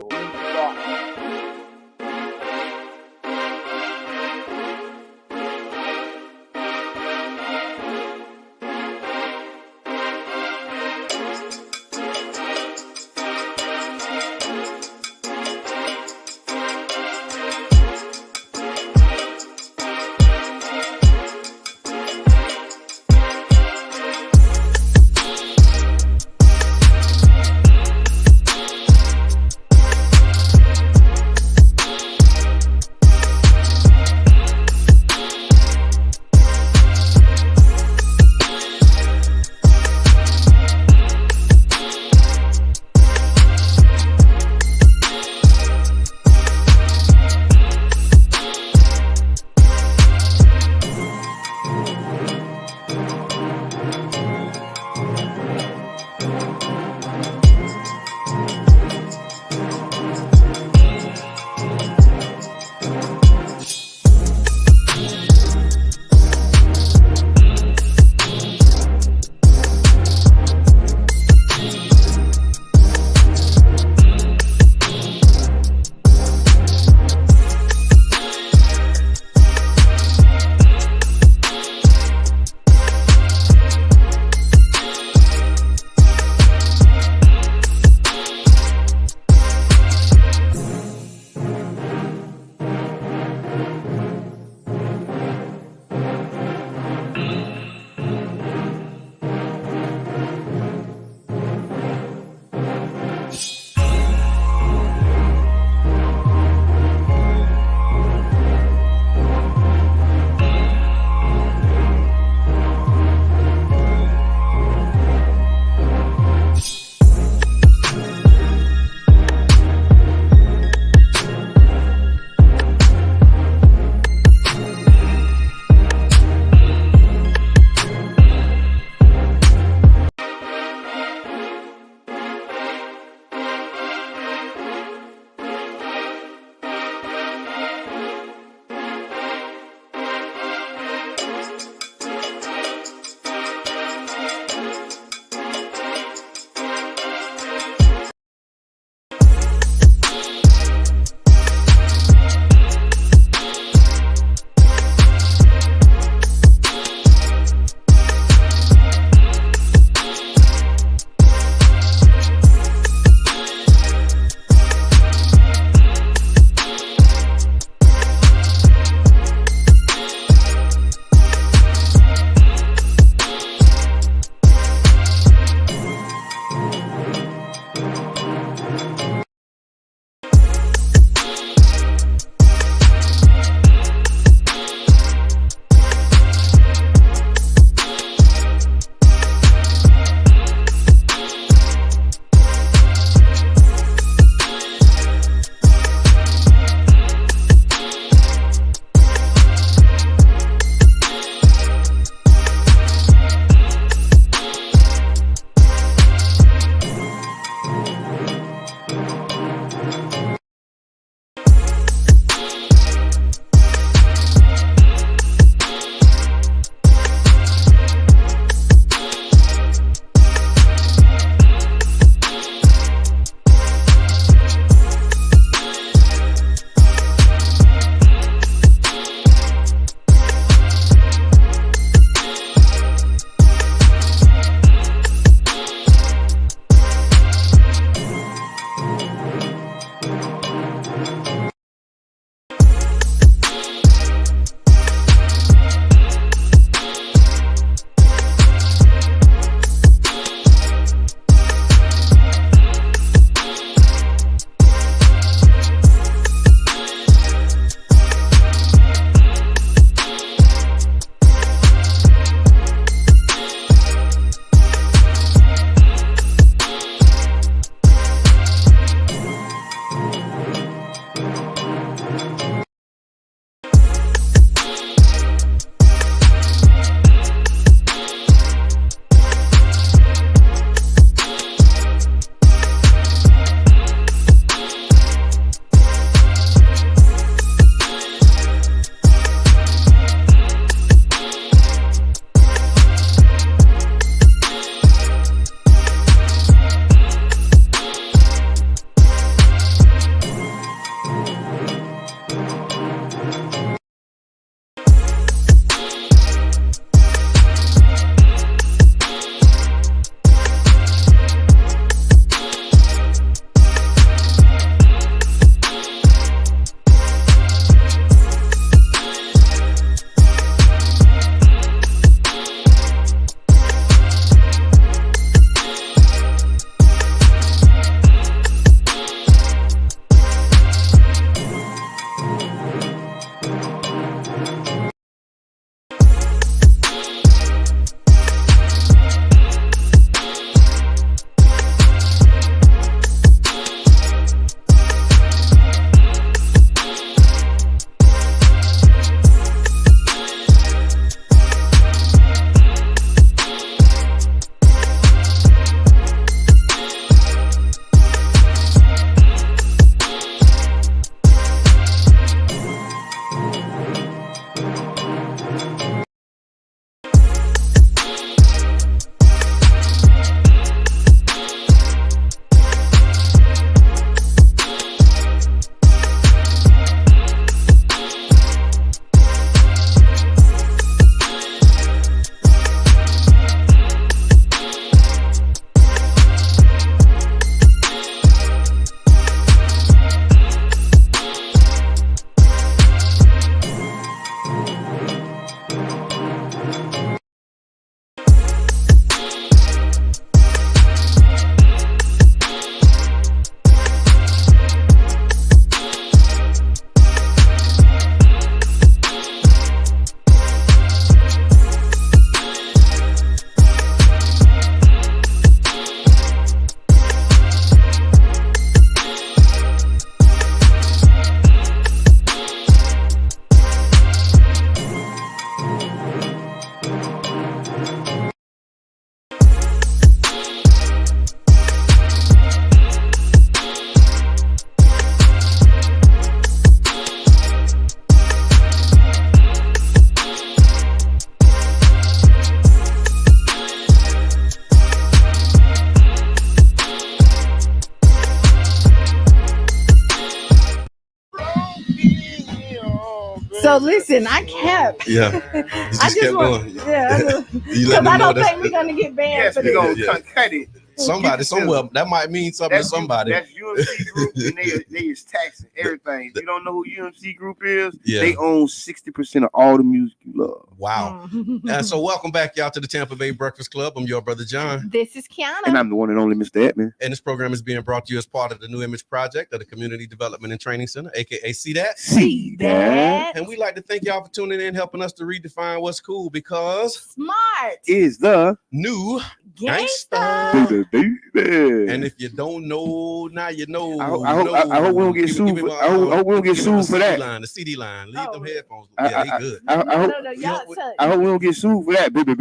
So listen, I kept. Yeah. I just kept want. going. Yeah. Because I don't think we're gonna get banned. Yes, we're gonna cut it. Somebody somewhere that might mean something to somebody. That's UMC Group, and they is taxing everything. If you don't know who UMC Group is, they own 60% of all the music you love. Wow. And so welcome back, y'all, to the Tampa Bay Breakfast Club. I'm your brother John. This is Kiana. And I'm the one and only Mr. Edmund. And this program is being brought to you as part of the New Image Project of the Community Development and Training Center, aka See That. See That. And we'd like to thank y'all for tuning in, helping us to redefine what's cool, because smart is the new gangsta. And if you don't know, now you know. I hope we don't get sued. I hope we don't get sued for that. The CD line. Leave them headphones. Yeah, they good. I hope we don't get sued for that, baby.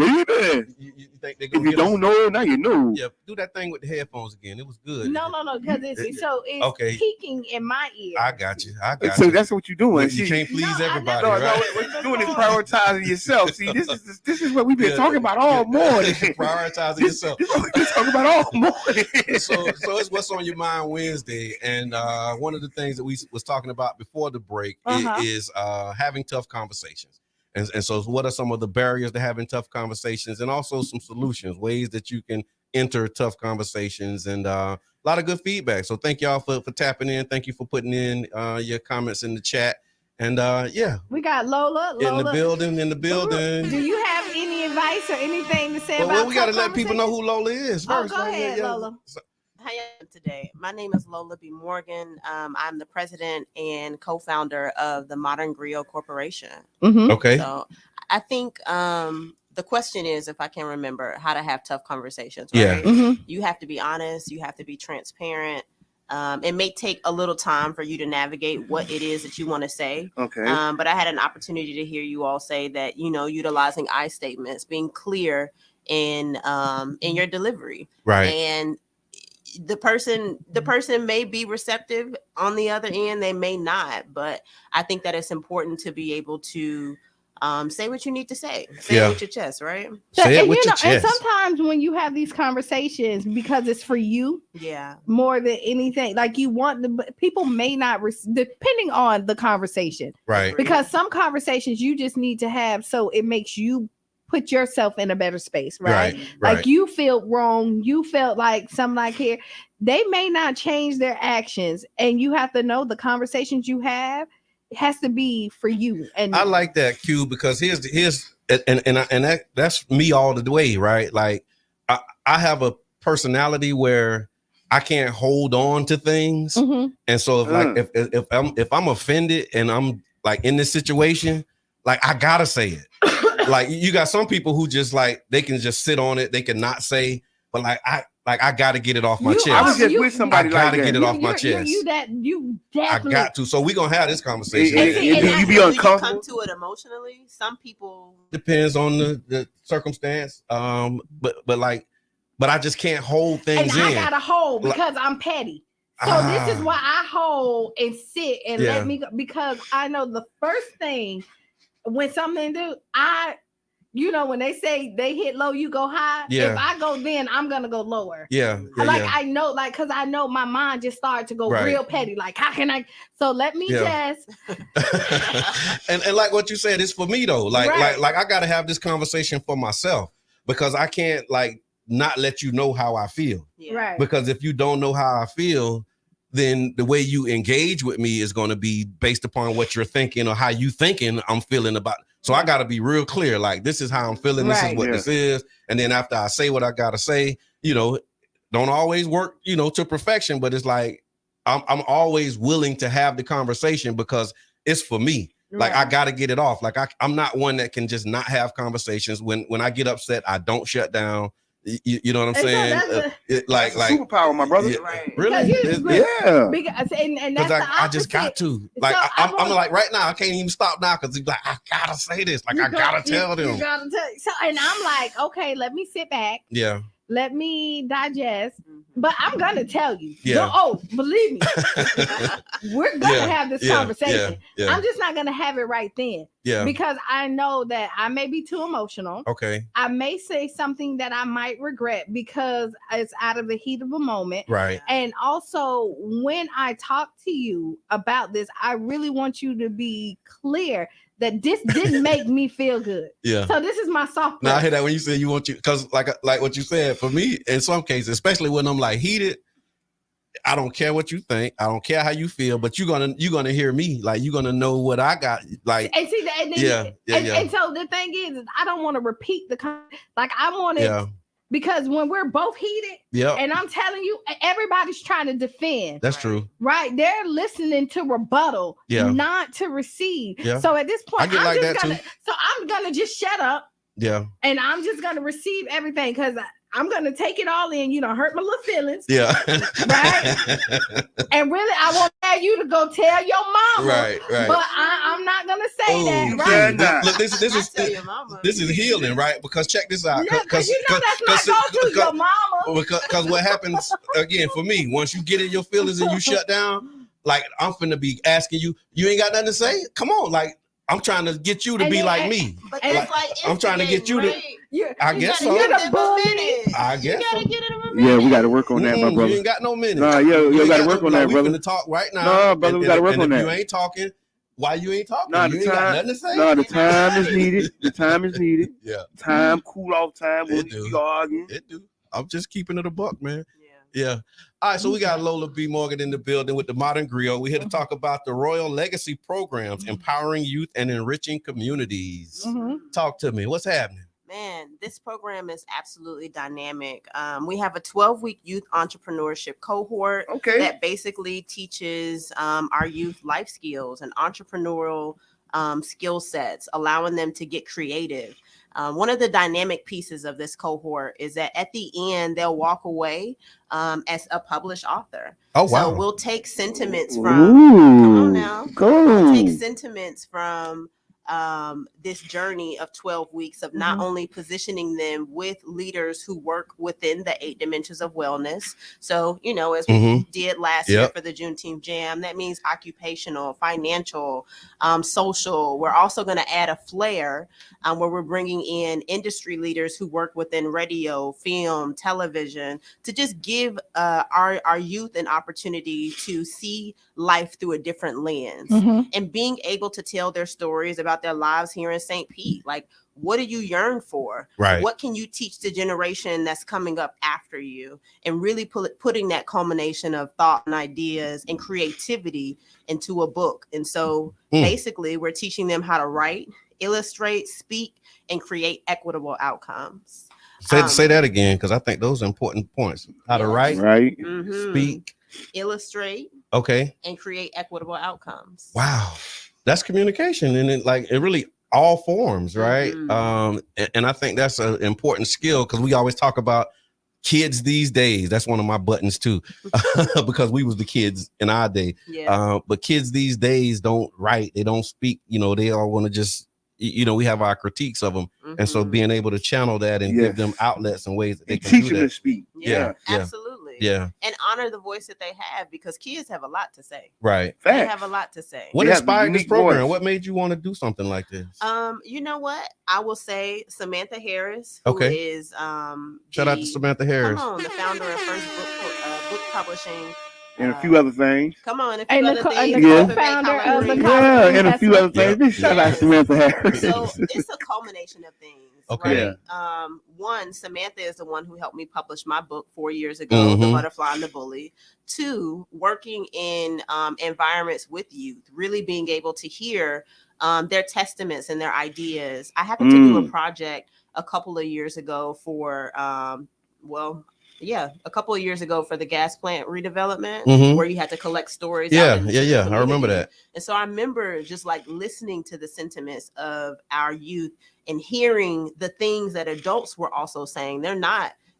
You think they're gonna if you don't know, now you know. Yeah, do that thing with the headphones again. It was good. No, because it's peaking in my ear. I got you. So that's what you're doing. You can't please everybody, right? No, what you're doing is prioritizing yourself. See, this is what we've been talking about all morning. Prioritizing yourself. This is what we've been talking about all morning. So it's What's on Your Mind Wednesday, and one of the things that we was talking about before the break is having tough conversations. And so what are some of the barriers to having tough conversations, and also some solutions, ways that you can enter tough conversations, and a lot of good feedback. So thank y'all for tapping in. Thank you for putting in your comments in the chat. And we got Lola in the building. Do you have any advice or anything to say about? Well, we got to let people know who Lola is first. Go ahead, Lola. How you doing today? My name is Lola B. Morgan. I'm the president and co-founder of the Modern Griot Corporation. Mm-hmm. Okay. So I think the question is, if I can remember, how to have tough conversations. Right? Yeah. Mm-hmm. You have to be honest. You have to be transparent. It may take a little time for you to navigate what it is that you want to say. Okay. But I had an opportunity to hear you all say that, utilizing I statements, being clear in your delivery. Right. And the person may be receptive on the other end, they may not, but I think that it's important to be able to say what you need to say. Say it with your chest, right? Say it with your chest. And sometimes when you have these conversations, because it's for you, more than anything, like you want the people may not depending on the conversation, right? Because some conversations you just need to have so it makes you put yourself in a better space, right? Like you feel wrong, you felt like something like here, they may not change their actions, and you have to know the conversations you have has to be for you. And I like that, Q, because that's me all the way, right? Like I have a personality where I can't hold on to things, and so if I'm offended and I'm like in this situation, like I gotta say it. Like you got some people who just like they can just sit on it, they can not say, but I gotta get it off my chest. I was just with somebody like that. Get it off my chest. You definitely. I got to. So we're gonna have this conversation. You be uncomfortable. Come to it emotionally. Some people depends on the circumstance. But I just can't hold things in. I gotta hold because I'm petty. So this is why I hold and sit and let me go, because I know the first thing when something do when they say they hit low, you go high. Yeah. If I go, then I'm gonna go lower. I know, because I know my mind just started to go real petty. Like, how can I? So let me just. and like what you said, it's for me though. Like I gotta have this conversation for myself, because I can't like not let you know how I feel. Right. Because if you don't know how I feel, then the way you engage with me is going to be based upon what you're thinking or how you thinking I'm feeling about it. So I got to be real clear. Like, this is how I'm feeling. This is what this is. And then after I say what I got to say, don't always work, to perfection, but it's like, I'm always willing to have the conversation because it's for me. Like, I got to get it off. Like I'm not one that can just not have conversations. When I get upset, I don't shut down. You know what I'm saying? Like superpower, my brother. Really? Because and that's I just got to. Like, so I'm like right now, I can't even stop now because he's like, I gotta say this. Like, I gotta tell them. So, and I'm like, okay, let me sit back. Yeah. Let me digest. But I'm gonna tell you. Yeah. Believe me. We're gonna have this conversation. Yeah. I'm just not gonna have it right then. Yeah. Because I know that I may be too emotional. Okay. I may say something that I might regret because it's out of the heat of a moment. Right. And also, when I talk to you about this, I really want you to be clear that this didn't make me feel good. Yeah. So this is my soft. Now I hear that when you say you want you, because like what you said, for me, in some cases, especially when I'm like heated, I don't care what you think. I don't care how you feel, but you're gonna hear me. Like you're gonna know what I got. Like and see that, and so the thing is I don't want to repeat like I want it because when we're both heated, and I'm telling you, everybody's trying to defend. That's true. Right? They're listening to rebuttal, not to receive. Yeah. So at this point, I get like that too. So I'm gonna just shut up. Yeah. And I'm just gonna receive everything because I'm gonna take it all in, hurt my little feelings. Yeah. Right. And really, I want you to go tell your mama. Right. But I'm not gonna say that. Right. Look, this is healing, right? Because check this out. Because that's not going to your mama. Because what happens again for me, once you get in your feelings and you shut down, like I'm finna be asking you, you ain't got nothing to say? Come on, like I'm trying to get you to be like me. But it's like I'm trying to get you to. I guess so. I guess so. Yeah, we got to work on that, my brother. You ain't got no minute. Nah, you got to work on that, brother. We finna talk right now. No, brother, we got to work on that. You ain't talking. Why you ain't talking? Nah, you ain't got nothing to say. No, the time is needed. The time is needed. Yeah. Time, cool off time. It do. It do. I'm just keeping it a buck, man. Yeah. All right, so we got Lola B. Morgan in the building with the Modern Griot. We're here to talk about the Royal Legacy programs, empowering youth and enriching communities. Talk to me. What's happening? Man, this program is absolutely dynamic. We have a 12-week youth entrepreneurship cohort that basically teaches our youth life skills and entrepreneurial skill sets, allowing them to get creative. One of the dynamic pieces of this cohort is that at the end, they'll walk away as a published author. Oh, wow. So we'll take sentiments from, we'll take sentiments from this journey of 12 weeks of not only positioning them with leaders who work within the 8 dimensions of wellness. So, as we did last year for the Juneteenth Jam, that means occupational, financial, social. We're also going to add a flair where we're bringing in industry leaders who work within radio, film, television, to just give our youth an opportunity to see life through a different lens and being able to tell their stories about their lives here in St. Pete. Like, what do you yearn for? Right. What can you teach the generation that's coming up after you? And really putting that culmination of thought and ideas and creativity into a book. And so basically we're teaching them how to write, illustrate, speak, and create equitable outcomes. Say that again, because I think those are important points. How to write, speak, illustrate, and create equitable outcomes. Wow. That's communication, and it really all forms, right? And I think that's an important skill, because we always talk about kids these days. That's one of my buttons too, because we was the kids in our day. But kids these days don't write, they don't speak. They all want to just, we have our critiques of them, and so being able to channel that and give them outlets and ways that they can teach do them that. to speak. Absolutely. Yeah. And honor the voice that they have, because kids have a lot to say. Right. They have a lot to say. What inspired this program? Voice. What made you want to do something like this? You know what? I will say Samantha Harris, who is shout out to Samantha Harris. Come on, the founder of First Book Publishing. And a few other things. Come on, and the co-founder of the and a few other things. Shout out to Samantha Harris. So it's a culmination of things. Right? One, Samantha is the one who helped me publish my book 4 years ago, The Butterfly and the Bully. 2, working in environments with youth, really being able to hear their testaments and their ideas. I happened to do a project a couple of years ago for a couple of years ago for the gas plant redevelopment, where you had to collect stories. I remember that. And so I remember just like listening to the sentiments of our youth and hearing the things that adults were also saying.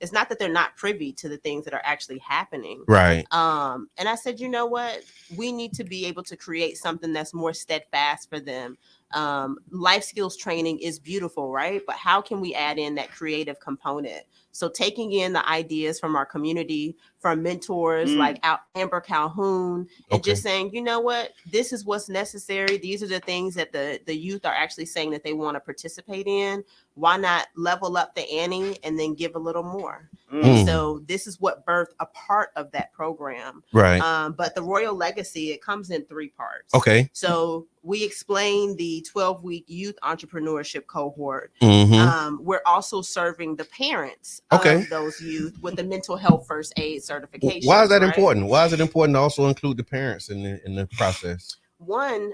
It's not that they're not privy to the things that are actually happening. Right. And I said, you know what? We need to be able to create something that's more steadfast for them. life skills training is beautiful, right? But how can we add in that creative component? So taking in the ideas from our community, from mentors like Amber Calhoun, and just saying, you know what, this is what's necessary. These are the things that the youth are actually saying that they want to participate in. Why not level up the ante and then give a little more? And so this is what birthed a part of that program. Right. But the Royal Legacy, it comes in 3 parts. Okay. So we explain the 12-week youth entrepreneurship cohort. We're also serving the parents of those youth with the mental health first aid certification. Why is that important? Why is it important to also include the parents in the process? One,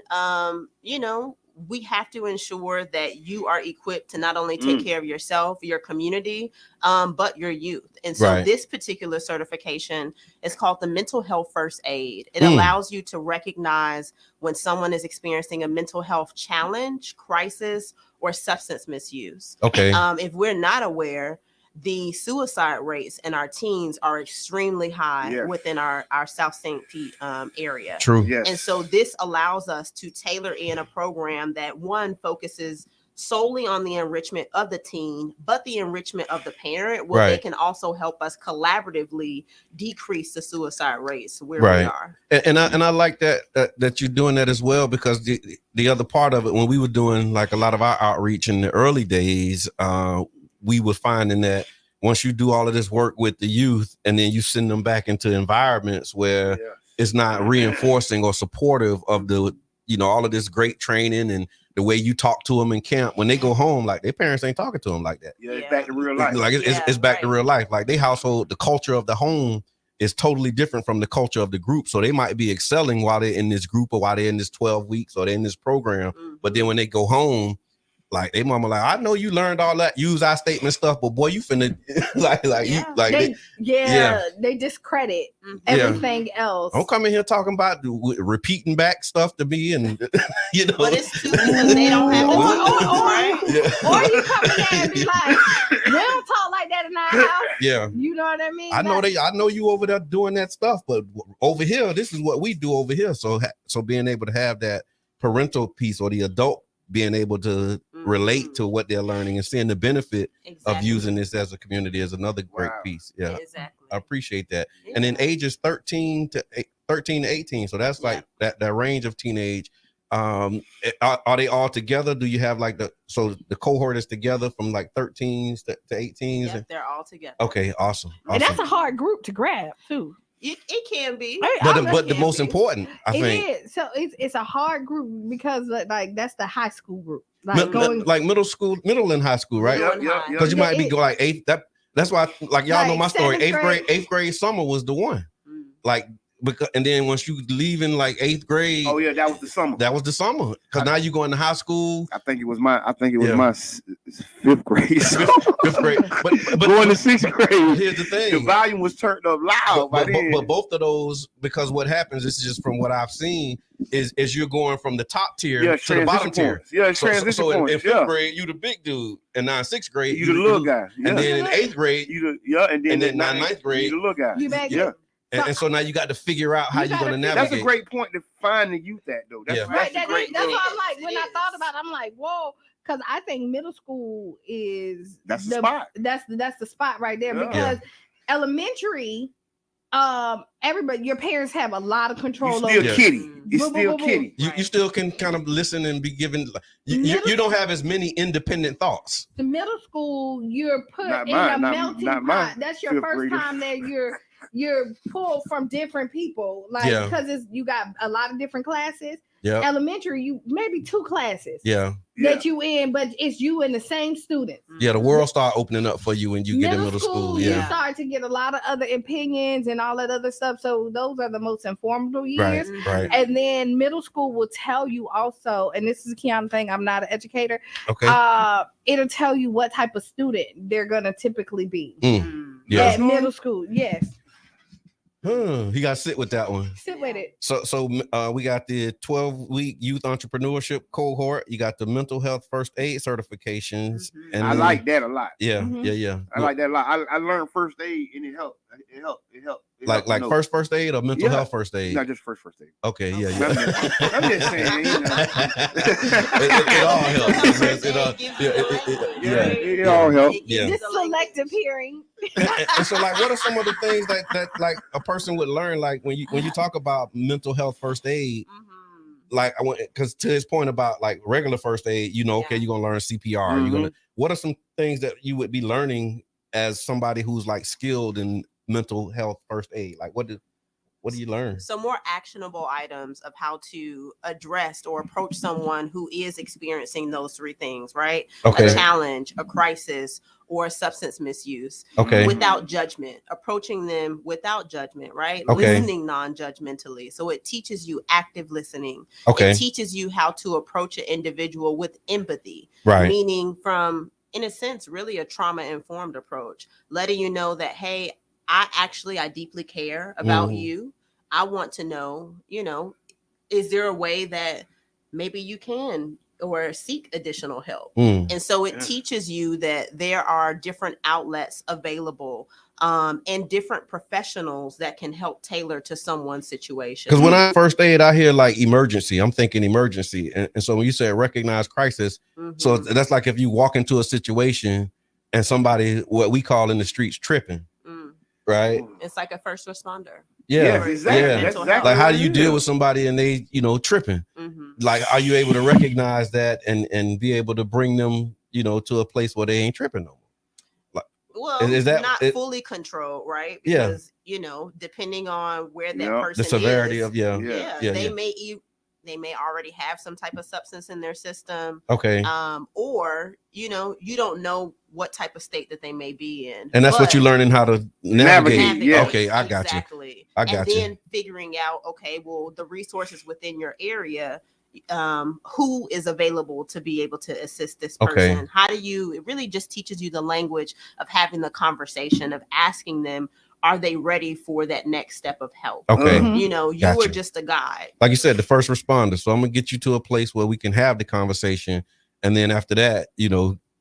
we have to ensure that you are equipped to not only take care of yourself, your community, but your youth. And so this particular certification is called the mental health first aid. It allows you to recognize when someone is experiencing a mental health challenge, crisis, or substance misuse. Okay. If we're not aware, the suicide rates in our teens are extremely high within our South St. Pete area. True. Yes. And so this allows us to tailor in a program that one focuses solely on the enrichment of the teen, but the enrichment of the parent, where they can also help us collaboratively decrease the suicide rates where we are. And I like that you're doing that as well, because the other part of it, when we were doing like a lot of our outreach in the early days, we were finding that once you do all of this work with the youth and then you send them back into environments where it's not reinforcing or supportive of the, all of this great training and the way you talk to them in camp, when they go home, like their parents ain't talking to them like that. Yeah, it's back to real life. Like it's back to real life. Like their household, the culture of the home is totally different from the culture of the group. So they might be excelling while they're in this group or while they're in this 12 weeks or they're in this program. But then when they go home, like they mama like, I know you learned all that use I statement stuff, but boy, you finna they discredit everything else. Don't come in here talking about repeating back stuff to me, and But it's too because they don't have or you come in there and be like, we don't talk like that in our house. Yeah, you know what I mean. I know you over there doing that stuff, but over here, this is what we do over here. So being able to have that parental piece or the adult being able to relate to what they're learning and seeing the benefit of using this as a community is another great piece. Yeah, exactly. I appreciate that. Yeah. And then ages 13 to 18. So that's like that range of teenage. Are they all together? Do you have like the cohort is together from like 13s to 18s? Yep, they're all together. Okay, awesome. And that's a hard group to grab too. It can be, but the most important, I think, it is. So it's a hard group because like that's the high school group, like middle and high school, right? Yeah. Because you might be going like eighth. That's why, like y'all know my story. Eighth grade summer was the one, like. Because and then once you leave in like 8th grade, that was the summer. That was the summer because now you go into high school. I think it was my 5th grade. Fifth grade, but going to 6th grade. Here's the thing: the volume was turned up loud. But both of those, because what happens, this is just from what I've seen, is you're going from the top tier to the bottom tier. Yeah, so in 5th grade, you the big dude, and now in 6th grade, you the little guy, and then in 8th grade, and then in 9th grade, you the little guy. And so now you got to figure out how you're going to navigate. That's a great point to find the youth at, though. That's why I'm like, when I thought about it, I'm like, whoa, because I think middle school is the spot. That's the spot right there because elementary, everybody, your parents have a lot of control over you. Kitty. It's still kitty. You still can kind of listen and be given. You don't have as many independent thoughts. The middle school, you're put in a melting pot. That's your first time that you're pulled from different people, like because you got a lot of different classes. Yeah. Elementary, you maybe 2 classes. That you in, but it's you and the same students. Yeah, the world start opening up for you when you get in middle school. You start to get a lot of other opinions and all that other stuff. So those are the most informative years. Right. And then middle school will tell you also, and this is a key thing. I'm not an educator. Okay. It'll tell you what type of student they're gonna typically be. At middle school. Yes. You got to sit with that one. Sit with it. So we got the 12-week youth entrepreneurship cohort. You got the mental health first aid certifications. And I like that a lot. Yeah. I like that a lot. I learned first aid and it helped. It helped. Like first aid or mental health first aid? Not just first aid. Okay, yeah. I'm just saying, it all helps. It all helps. Yeah. This selective hearing. And so, like, what are some of the things that like a person would learn? Like when you talk about mental health first aid, like I want, because to his point about like regular first aid, okay, you're gonna learn CPR. You're gonna. What are some things that you would be learning as somebody who's like skilled in mental health first aid? Like what do you learn? So more actionable items of how to address or approach someone who is experiencing those three things, right? Okay. A challenge, a crisis, or substance misuse. Okay. Without judgment, approaching them without judgment, right? Okay. Listening non-judgmentally. So it teaches you active listening. Okay. It teaches you how to approach an individual with empathy, right? Meaning from, in a sense, really a trauma-informed approach, letting you know that, hey, I deeply care about you. I want to know, is there a way that maybe you can or seek additional help? And so it teaches you that there are different outlets available and different professionals that can help tailor to someone's situation. Because when I first aid, I hear like emergency. I'm thinking emergency. And so when you say recognize crisis, so that's like if you walk into a situation and somebody, what we call in the streets, tripping. Right, it's like a first responder. Yeah, exactly. Yeah. Exactly. Like, how do you deal with somebody and they, tripping? Like, are you able to recognize that and be able to bring them, to a place where they ain't tripping no more? Like, well, is that not fully controlled, right? Because depending on where that person the severity is, of they may already have some type of substance in their system. Okay. Or, you don't know what type of state that they may be in. And that's what you're learning how to navigate. Yeah. Okay, I got exactly. you. I got you. And then figuring out, okay, well, the resources within your area, who is available to be able to assist this person? Okay. How do you, it really just teaches you the language of having the conversation, of asking them, are they ready for that next step of help? Okay. You were just a guide. Like you said, the first responder. So I'm going to get you to a place where we can have the conversation. And then after that,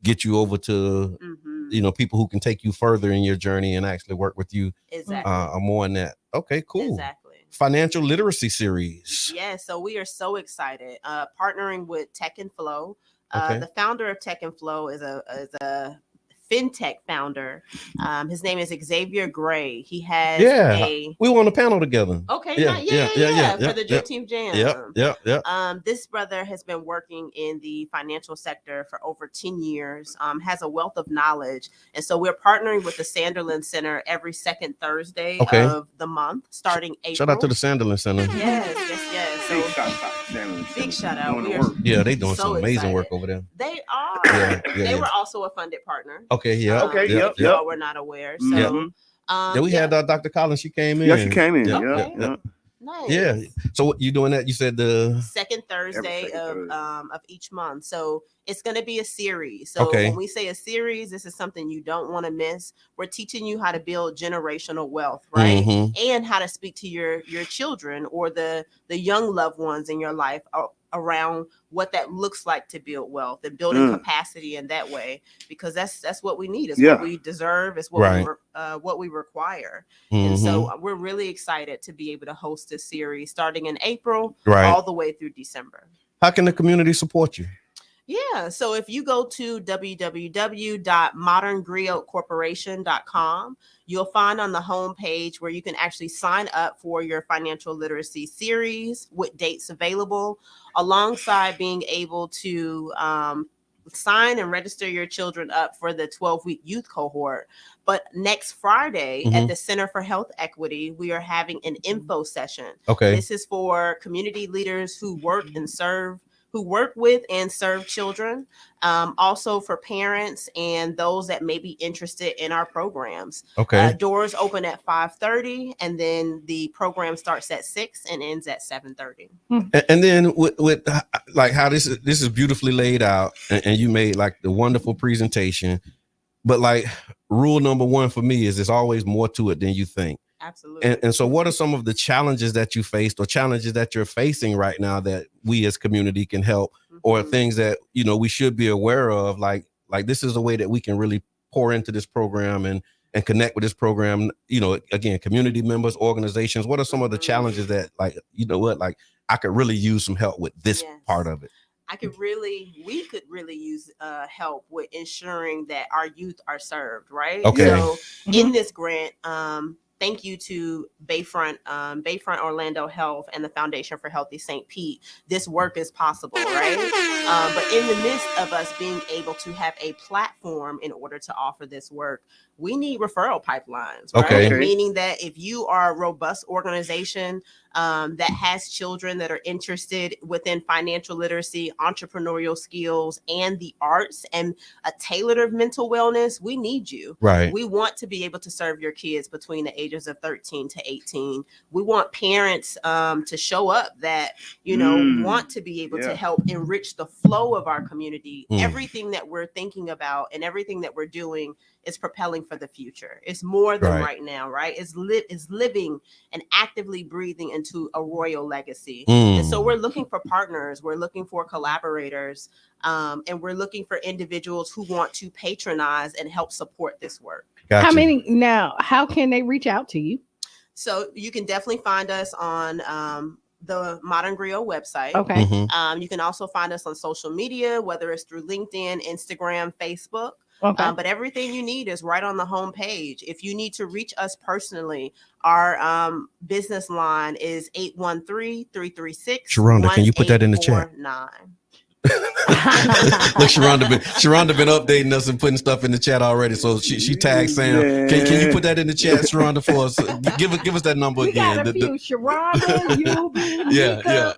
get you over to, people who can take you further in your journey and actually work with you. Exactly. More on that. Okay, cool. Exactly. Financial literacy series. Yeah. So we are so excited. Partnering with Tech and Flow. The founder of Tech and Flow is a fintech founder. His name is Xavier Gray. He has we were on the panel together. Okay, for the Drip Team Jam. This brother has been working in the financial sector for over 10 years, has a wealth of knowledge. And so we're partnering with the Sanderlin Center every second Thursday of the month, starting April. Shout out to the Sanderlin Center. Yes. So, big shout out. They doing some amazing work over there. They are. They were also a funded partner. Okay, yep. Y'all were not aware. So we had Dr. Collins. She came in. Yeah, she came in. Nice. Yeah. So what you doing that? You said the second Thursday of each month. So it's going to be a series. So when we say a series, this is something you don't want to miss. We're teaching you how to build generational wealth, right? And how to speak to your children or the young loved ones in your life around what that looks like to build wealth and building capacity in that way, because that's what we need. It's what we deserve. It's what we require. And so we're really excited to be able to host this series starting in April all the way through December. How can the community support you? Yeah. So if you go to www.moderngriotcorporation.com, you'll find on the homepage where you can actually sign up for your financial literacy series with dates available, alongside being able to sign and register your children up for the 12-week youth cohort. But next Friday at the Center for Health Equity, we are having an info session. Okay. This is for community leaders who work with and serve children, also for parents and those that may be interested in our programs. Okay. Doors open at 5:30, and then the program starts at 6 and ends at 7:30. And then with like how this is beautifully laid out, and you made like the wonderful presentation, but like rule number one for me is there's always more to it than you think. Absolutely. And so what are some of the challenges that you faced or challenges that you're facing right now that we as community can help, or things that, we should be aware of? Like this is a way that we can really pour into this program and and connect with this program, again, community members, organizations, what are some of the challenges that like I could really use some help with this part of it? We could really use help with ensuring that our youth are served, right? Okay. So in this grant, thank you to Bayfront Orlando Health and the Foundation for Healthy St. Pete. This work is possible, right? But in the midst of us being able to have a platform in order to offer this work, we need referral pipelines, right? Okay. Meaning that if you are a robust organization that has children that are interested within financial literacy, entrepreneurial skills, and the arts, and a tailored mental wellness, we need you. Right. We want to be able to serve your kids between the ages of 13 to 18. We want parents to show up that, want to be able to help enrich the flow of our community. Everything that we're thinking about and everything that we're doing is propelling for the future. It's more than right now, right? It's living and actively breathing into a royal legacy. And so we're looking for partners, we're looking for collaborators, and we're looking for individuals who want to patronize and help support this work. Gotcha. How can they reach out to you? So you can definitely find us on the Modern Griot website. Okay. You can also find us on social media, whether it's through LinkedIn, Instagram, Facebook. Okay. But everything you need is right on the home page. If you need to reach us personally, our business line is 813-336. Sharonda, can you put that in the chat? Look, Sharonda been updating us and putting stuff in the chat already. So she tagged Sam. Can you put that in the chat, Sharonda, for us? Give us that number again. Got a few. Sharonda, yeah.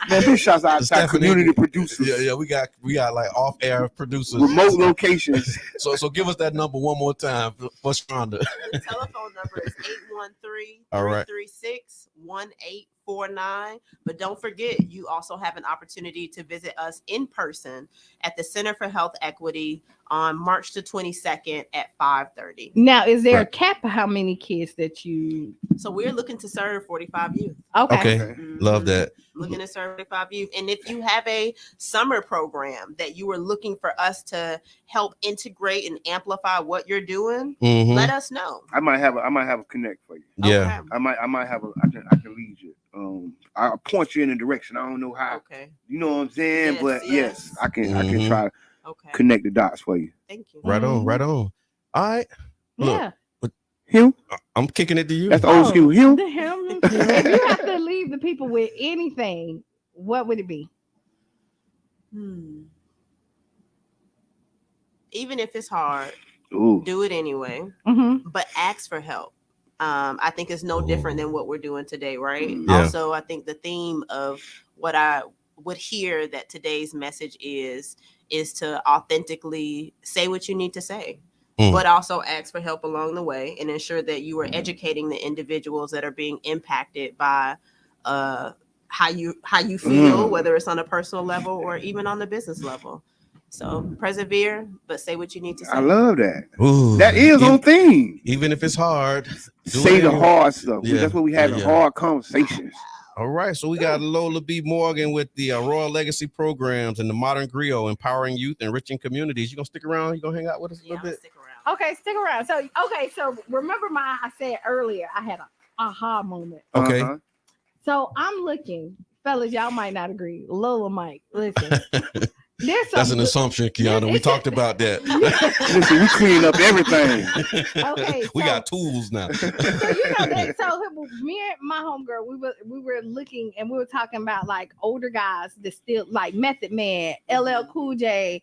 Man, big shouts out to our community producers. Yeah. We got like off air producers, remote locations. So give us that number one more time for Sharonda. The telephone number is 813-336-1849. But don't forget, you also have an opportunity to visit us in person at the Center for Health Equity on March the 22nd at 5:30. Now, is there a cap of how many kids that you? So we're looking to serve 45 youth. Okay. Love that. Looking to serve 45 youth. And if you have a summer program that you are looking for us to help integrate and amplify what you're doing, let us know. I might have a connect for you. Yeah. Okay. I might have I can lead you. I'll point you in a direction. I don't know how. Okay. You know what I'm saying? Yes. I can try to Okay. connect the dots for you. Thank you. Right on. All right. Yeah. Look, him? I'm kicking it to you. That's the old school. Him? If you have to leave the people with anything, what would it be? Even if it's hard, Ooh. do it anyway. But ask for help. I think it's no different than what we're doing today, right? Yeah. Also, I think the theme of what I would hear that today's message is to authentically say what you need to say, but also ask for help along the way and ensure that you are educating the individuals that are being impacted by how you feel, whether it's on a personal level or even on the business level. So persevere, but say what you need to say. I love that. Ooh, that is on theme. Even if it's hard, say the hard stuff. Yeah. That's what we have in hard conversations. All right, so we got Lola B. Morgan with the Royal Legacy Programs and the Modern Griot, empowering youth, enriching communities. You gonna stick around? You gonna hang out with us a little bit? Stick around. Okay, stick around. So remember I said earlier, I had an aha moment. Okay. So I'm looking, fellas, y'all might not agree. Lola might. Listen. That's an assumption, Kiana. We talked about that. Listen, we clean up everything. Okay, we got tools now. So me and my homegirl, we were looking and we were talking about like older guys that still like Method Man, LL Cool J,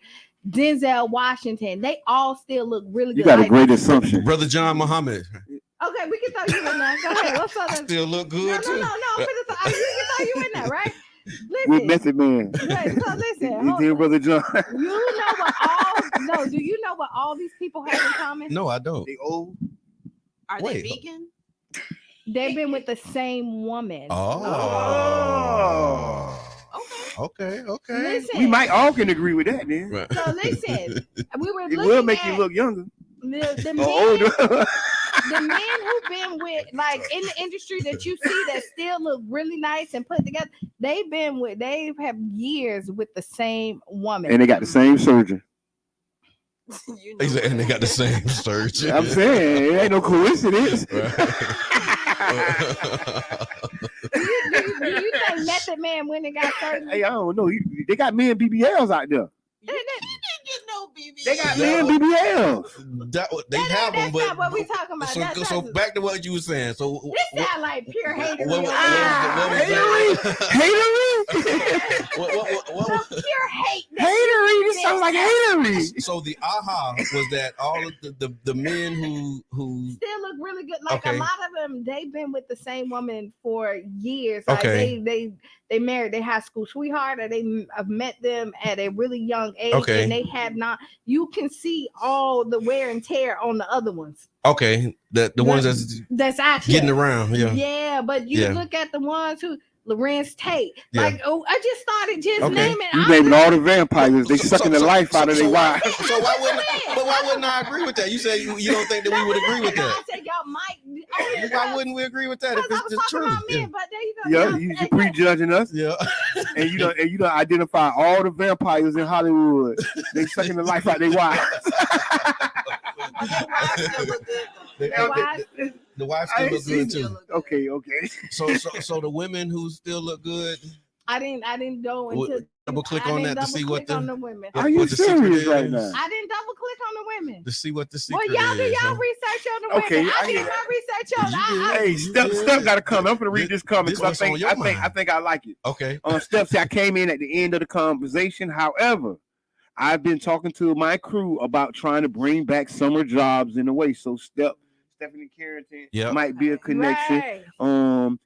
Denzel Washington. They all still look really good. You got a great assumption, Brother John Muhammad. Okay, we can throw you in there. Go ahead. What's up? Still look good too. No. We can throw you in there, right? Listen, with Method Man. Right, so listen, dear Brother John. Do you know what all these people have in common? No, I don't. They old. Are they vegan? They've been with the same woman. Oh. Okay. Listen, we might all can agree with that then. Right. So listen, we were. It will make you look younger. The men who've been with, like, in the industry that you see that still look really nice and put together, they have years with the same woman. And they got the same surgeon. You know, and they got the same search. I'm saying it ain't no coincidence. Do you think Method Man went and got surgery? Hey, I don't know. They got men BBLs out there. you didn't get no BBL. They got men BBLs. Have them, that's but not what we talking about. So back to what you were saying. So this sound like pure hatery. What pure hate. Hatery. This sounds like hatery. So the aha was that all of the men who still look really good. Like okay. A lot of them, they've been with the same woman for years. Like they married their high school sweetheart, or they have met them at a really young age, and they have not. You can see all the wear and tear on the other ones. Okay, the ones that's actually getting around. Yeah, but you look at the ones who. Lorenz Tate. Like, I just started naming. You naming all the vampires. They sucking the life out of their wives. So why wouldn't I agree with that? You said you don't think that we would agree with that. I said y'all might. Why wouldn't we agree with that if it's the truth? Men, but there you go. You prejudging us. Yeah. And you don't identify all the vampires in Hollywood. They sucking the life out of their wives. The wives still look good too. Okay. So the women who still look good. I didn't go into double click on that to see what the women. Are you serious right now? I didn't double click on the women to see what the secret is. Well, y'all do y'all research on the women. Okay, I did my research on. Hey, Steph got to come. I'm gonna read this comment because I think I like it. Okay. Steph, I came in at the end of the conversation. However, I've been talking to my crew about trying to bring back summer jobs in a way. So Stephanie Carrington might be a connection. Right.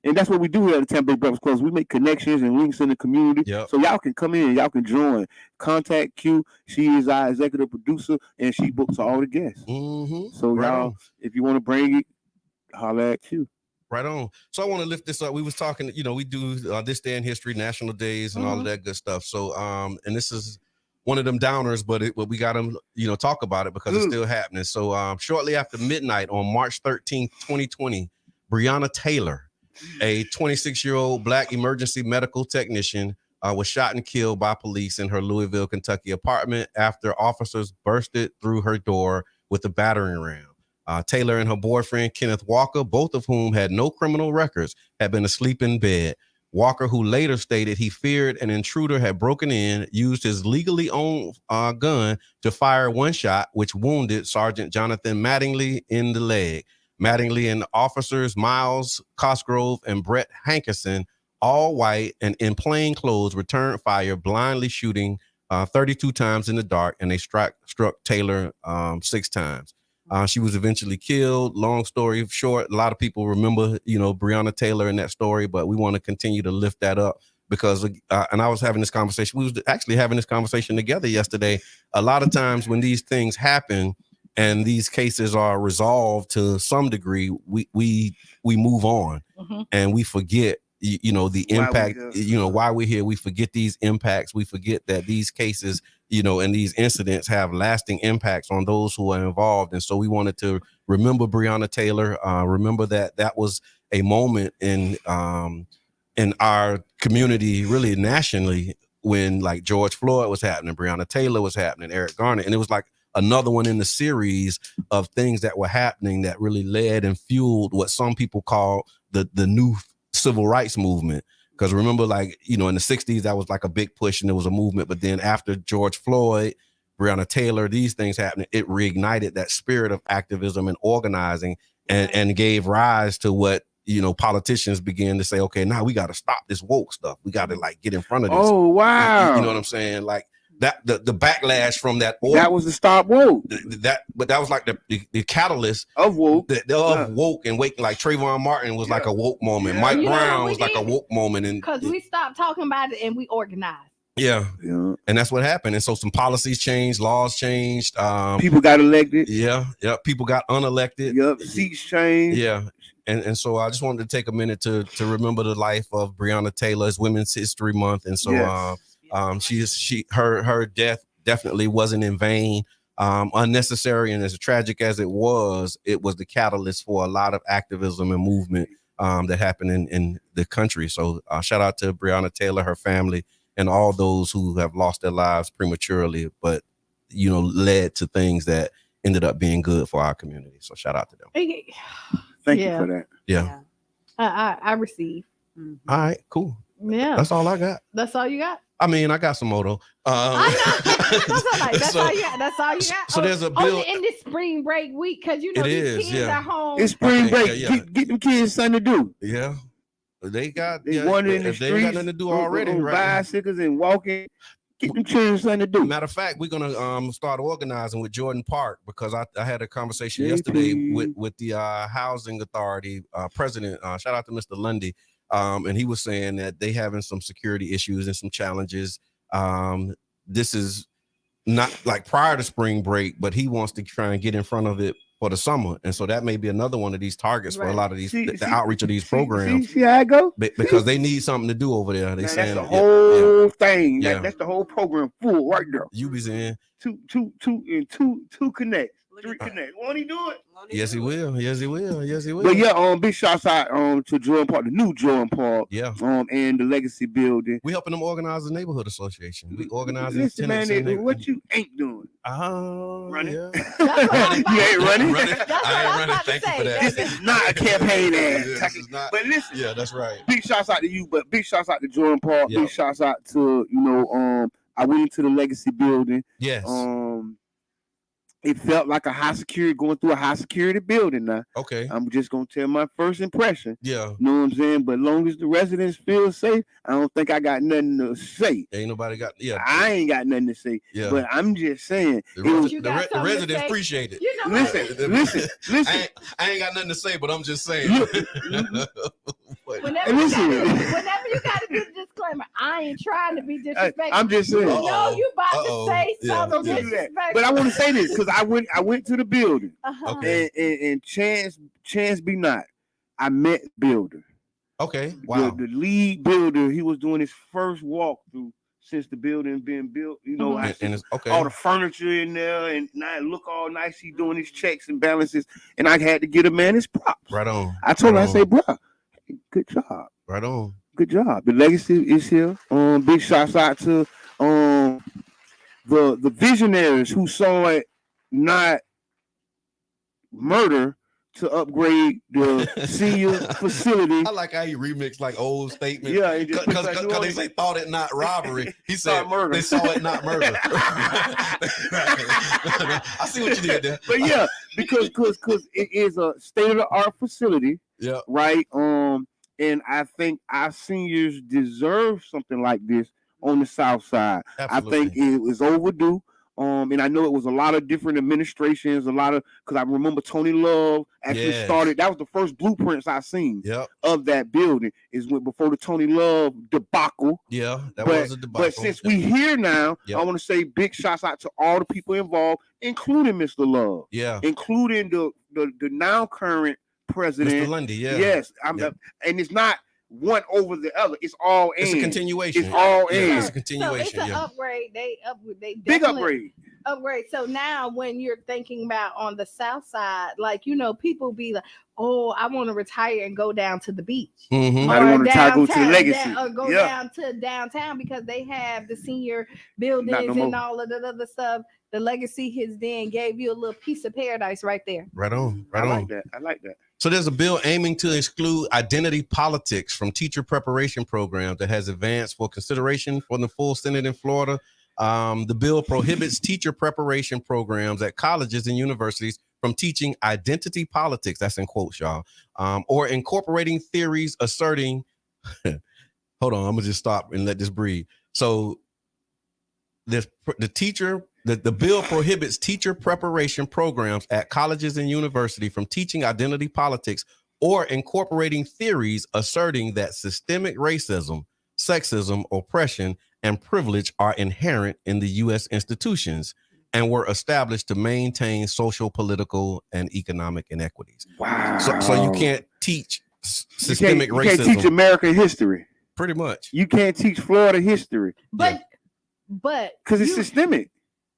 And that's what we do here at the Tampa Bay Breakfast Club. We make connections and links in the community. Yep. So y'all can come in, y'all can join. Contact Q. She is our executive producer and she books all the guests. Mm-hmm. So y'all, if you want to bring it, holler at Q. Right on. So I want to lift this up. We was talking, we do this day in history, national days, and all of that good stuff. So, and this is one of them downers, but we got them, talk about it because it's still happening. So shortly after midnight on March 13th, 2020, Breonna Taylor, a 26-year-old Black emergency medical technician, was shot and killed by police in her Louisville, Kentucky apartment after officers bursted through her door with a battering ram. Taylor and her boyfriend, Kenneth Walker, both of whom had no criminal records, had been asleep in bed. Walker, who later stated he feared an intruder had broken in, used his legally owned gun to fire one shot, which wounded Sergeant Jonathan Mattingly in the leg. Mattingly and officers Miles Cosgrove and Brett Hankerson, all white and in plain clothes, returned fire, blindly shooting 32 times in the dark, and they struck Taylor 6 times. She was eventually killed. Long story short, a lot of people remember, Breonna Taylor in that story, but we want to continue to lift that up because, and I was having this conversation. We was actually having this conversation together yesterday. A lot of times when these things happen and these cases are resolved to some degree, we move on and we forget, the impact, why we're here. We forget these impacts. We forget that these cases, and these incidents have lasting impacts on those who are involved. And so we wanted to remember Breonna Taylor, remember that was a moment in our community, really nationally, when like George Floyd was happening, Breonna Taylor was happening, Eric Garner. And it was like another one in the series of things that were happening that really led and fueled what some people call the new civil rights movement. Because remember, in the 60s, that was like a big push and it was a movement. But then after George Floyd, Breonna Taylor, these things happening, it reignited that spirit of activism and organizing and gave rise to what, politicians began to say, okay, now we got to stop this woke stuff. We got to get in front of this. Oh, wow. You know what I'm saying? Like that, the backlash from that. That was the stop woke. But that was like the catalyst of woke. Woke and wake. Like Trayvon Martin was like a woke moment. Mike Brown was like a woke moment. Because we stopped talking about it and we organized. Yeah. And that's what happened. And so some policies changed, laws changed. People got elected. Yeah. People got unelected. Yep. Seats changed. Yeah. And so I just wanted to take a minute to remember the life of Breonna Taylor. It's Women's History Month. And so her death definitely wasn't in vain, unnecessary. And as tragic as it was the catalyst for a lot of activism and movement that happened in the country. So shout out to Breonna Taylor, her family, and all those who have lost their lives prematurely. But led to things that ended up being good for our community. So shout out to them. Thank you for that. Yeah. I receive. Mm-hmm. All right, cool. Yeah. That's all I got. That's all you got? I mean, I got some more though. I know. That's all you got. That's all you got. So there's a bill in this spring break week, because these kids are home. It's spring break. Get them kids something to do. Yeah. They wandered in the streets. They ain't got nothing to do already. On bicycles and walking. Get them children something to do. Matter of fact, we're gonna start organizing with Jordan Park, because I had a conversation yesterday with the housing authority president. Shout out to Mr. Lundy. And he was saying that they having some security issues and some challenges. This is not like prior to spring break, but he wants to try and get in front of it for the summer. And so that may be another one of these targets for a lot of these, the outreach of these programs. See how I go? Because they need something to do over there. They saying that's the whole thing. That's the whole program full right there. You be saying two connects. 3 connect. Won't he do it? Yes, he will. Yes, he will. Yes, he will. But yeah, big shouts out to Jordan Park, the new Jordan Park. Yeah. And the Legacy Building. We helping them organize the neighborhood association. We organizing. Listen, man, what you ain't doing? Running. Yeah. You ain't running. I ain't running. Thank you for that. This is not a campaign ad. But listen. Yeah, that's right. Big shouts out to you, but big shouts out to Jordan Park. Yep. Big shouts out to I went into the Legacy Building. Yes. It felt like going through a high security building now. Okay. I'm just going to tell my first impression. Yeah. You know what I'm saying? But as long as the residents feel safe, I don't think I got nothing to say. Ain't nobody got, I ain't got nothing to say. Yeah. But I'm just saying. The residents appreciate it. Listen. I ain't got nothing to say, but I'm just saying. Whenever you got to do the disclaimer, I ain't trying to be disrespectful. I'm just saying. You about to say something disrespectful. But I want to say this, because I went to the building, and chance be not, I met builder. Okay, wow. The lead builder, he was doing his first walkthrough since the building been built. All the furniture in there, and now it look all nice. He doing his checks and balances, and I had to get a man his props. Right on. I told him, I say, bro, good job. Right on. Good job. The legacy is here. Big shouts out to the visionaries who saw it not murder to upgrade the senior facility. I like how you remix like old statements. Yeah, because they say thought it not robbery. He said they saw it not murder. I see what you did there. But yeah, because it is a state of the art facility. Yeah. Right. And I think our seniors deserve something like this on the South Side. Absolutely. I think it was overdue. And I know it was a lot of different administrations, because I remember Tony Love actually started. That was the first blueprints I seen of that building. Before the Tony Love debacle. Yeah, that was a debacle. But since we here now, I want to say big shouts out to all the people involved, including Mr. Love. Yeah, including the now current president, Mr. Lundy. Yeah, yes, and it's not one over the other. It's all in. It's a continuation. It's all in. It's a continuation. So it's an upgrade. They big upgrade. Upgrade. So now when you're thinking about on the South Side, people be like, oh, I want to retire and go down to the beach. Mm-hmm. I want to go to the Legacy. Or go down to downtown because they have the senior buildings and all of the other stuff. The Legacy has then gave you a little piece of paradise right there. Right on. I like that. So there's a bill aiming to exclude identity politics from teacher preparation programs that has advanced for consideration for the full Senate in Florida. The bill prohibits teacher preparation programs at colleges and universities from teaching identity politics, that's in quotes, y'all, or incorporating theories asserting, hold on, I'm gonna just stop and let this breathe. So the bill prohibits teacher preparation programs at colleges and universities from teaching identity politics or incorporating theories asserting that systemic racism, sexism, oppression, and privilege are inherent in the U.S. institutions and were established to maintain social, political, and economic inequities. Wow. So you can't teach systemic racism. You can't teach American history. Pretty much. You can't teach Florida history. But because it's systemic.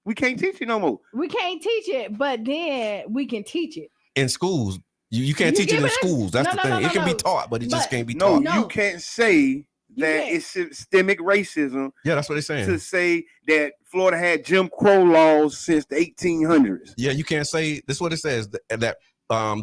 We can't teach it no more. We can't teach it, but then we can teach it. In schools. You can't teach it in schools. That's the thing. It can be taught, but it just can't be taught. No, you can't say that it's systemic racism. Yeah, that's what they're saying. To say that Florida had Jim Crow laws since the 1800s. Yeah, you can't say, this is what it says, that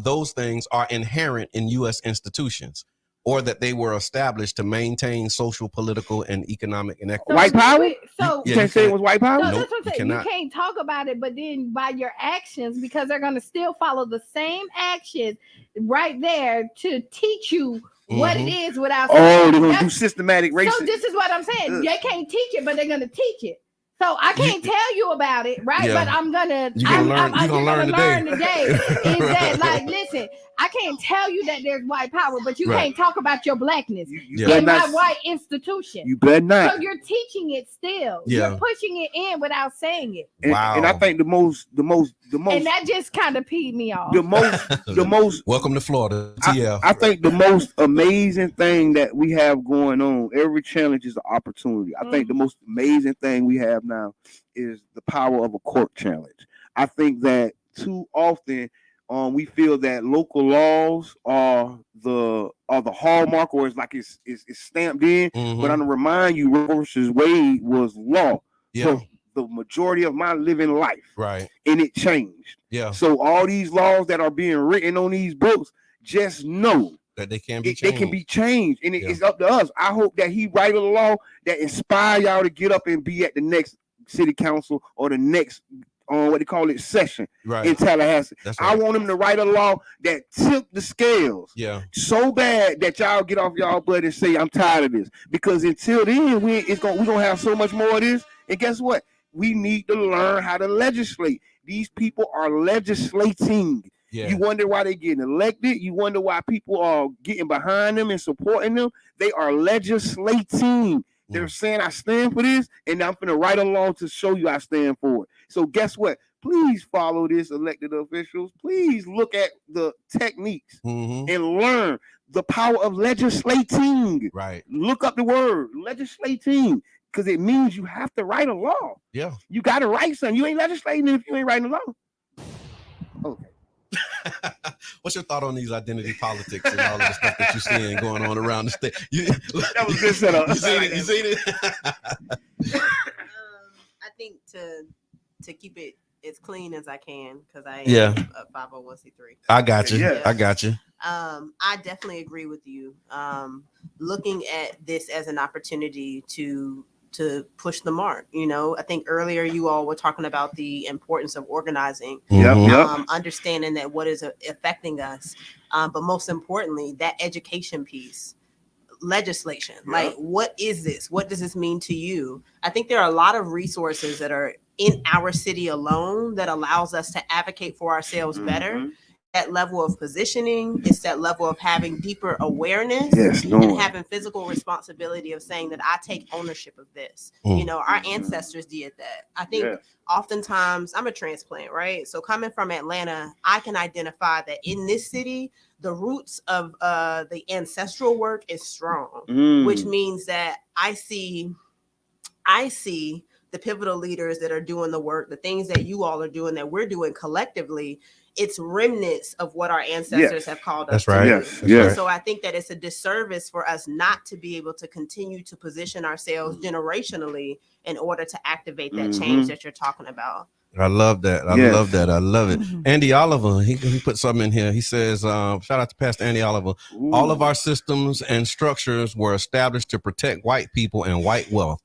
those things are inherent in U.S. institutions, or that they were established to maintain social, political, and economic inequity. White power? You can't say it was white power? No, that's what I'm saying. You can't talk about it, but then by your actions, because they're going to still follow the same actions right there to teach you what it is without. They're going to do systematic racism. So this is what I'm saying. They can't teach it, but they're going to teach it. So I can't tell you about it, right? Yeah. But I'm gonna learn today. Is that like, listen, I can't tell you that there's white power, but you can't talk about your blackness in my white institution. You better not. So you're teaching it still. Yeah. You're pushing it in without saying it. Wow. And I think the most, and that just kind of peed me off. The most. Welcome to Florida. TL. I think the most amazing thing that we have going on, every challenge is an opportunity. I think the most amazing thing we have now is the power of a court challenge. I think that too often we feel that local laws are the hallmark, or it's like it's stamped in. But I'm gonna remind you, Roe versus Wade was law. Yeah. So the majority of my living life. Right. And it changed. Yeah. So all these laws that are being written on these books, just know that they can be changed. They can be changed. And it's up to us. I hope that he write a law that inspire y'all to get up and be at the next city council or the next what they call it session in Tallahassee. Right. I want him to write a law that tip the scales so bad that y'all get off y'all butt and say, I'm tired of this. Because until then, we're gonna have so much more of this. And guess what? We need to learn how to legislate. These people are legislating. Yeah. You wonder why they're getting elected. You wonder why people are getting behind them and supporting them. They are legislating. They're saying, I stand for this, and I'm going to write a law to show you I stand for it. So guess what? Please follow this, elected officials. Please look at the techniques and learn the power of legislating. Right. Look up the word legislating, because it means you have to write a law. Yeah. You got to write something. You ain't legislating if you ain't writing a law. Okay. What's your thought on these identity politics and all of the stuff that you're seeing going on around the state? That was good setup. You seen it? I think to keep it as clean as I can, because I am a 501c3. I got you. Yeah. I got you. I definitely agree with you. Looking at this as an opportunity to push the mark. I think earlier you all were talking about the importance of organizing, understanding that what is affecting us, but most importantly, that education piece, legislation. Like, what is this? What does this mean to you? I think there are a lot of resources that are in our city alone that allows us to advocate for ourselves better. That level of positioning, it's that level of having deeper awareness and having physical responsibility of saying that I take ownership of this. Our ancestors did that. I think oftentimes, I'm a transplant, right? So coming from Atlanta, I can identify that in this city, the roots of the ancestral work is strong, which means that I see the pivotal leaders that are doing the work, the things that you all are doing, that we're doing collectively. It's remnants of what our ancestors have called us to do. Yes. So I think that it's a disservice for us not to be able to continue to position ourselves generationally in order to activate that change that you're talking about. I love that. I love that. I love it. Andy Oliver, he put something in here. He says, shout out to Pastor Andy Oliver. All of our systems and structures were established to protect white people and white wealth.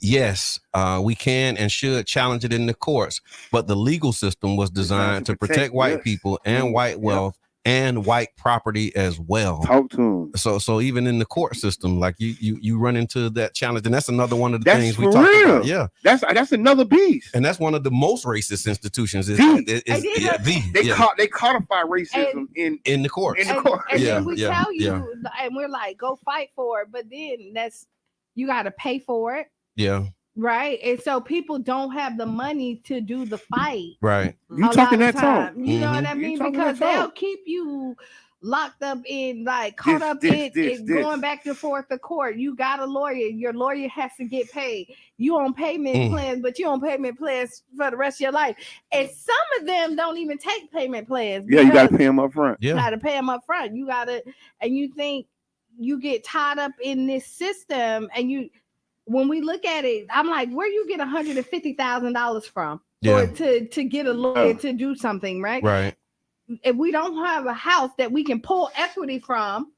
Yes, we can and should challenge it in the courts, but the legal system was designed to protect white people and white wealth and white property as well. Talk to them. So even in the court system, like you run into that challenge, and that's another one of the things we talk about. Yeah, that's another beast, and that's one of the most racist institutions. They codify racism in the courts. And then we tell you, and we're like, go fight for it, but then you got to pay for it. Yeah. Right. And so people don't have the money to do the fight. Right. You talking that talk. You know what I mean? Because they'll keep you locked up in, like, caught up in going back and forth to court. You got a lawyer. Your lawyer has to get paid. You on payment plans, but you on payment plans for the rest of your life. And some of them don't even take payment plans. Yeah, you got to pay them up front. You got to pay them up front. You got to, and you think, you get tied up in this system, and when we look at it, I'm like, where you get $150,000 from to get a lawyer to do something, right? Right. If we don't have a house that we can pull equity from,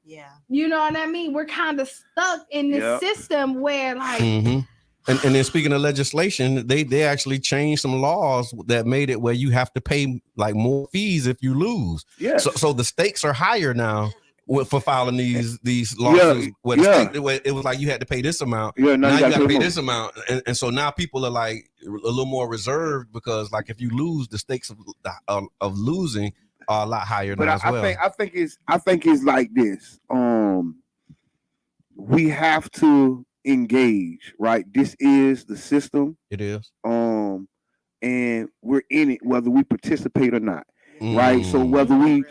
you know what I mean? We're kind of stuck in this system where like. And then speaking of legislation, they actually changed some laws that made it where you have to pay like more fees if you lose. Yeah. So the stakes are higher now for filing these lawsuits. Where the stake, it was like you had to pay this amount. Yeah. Now you got to pay this amount, and so now people are like a little more reserved because like if you lose, the stakes of losing are a lot higher now as well. I think it's like this. We have to engage, right? This is the system. It is. And we're in it whether we participate or not. Right. So whether we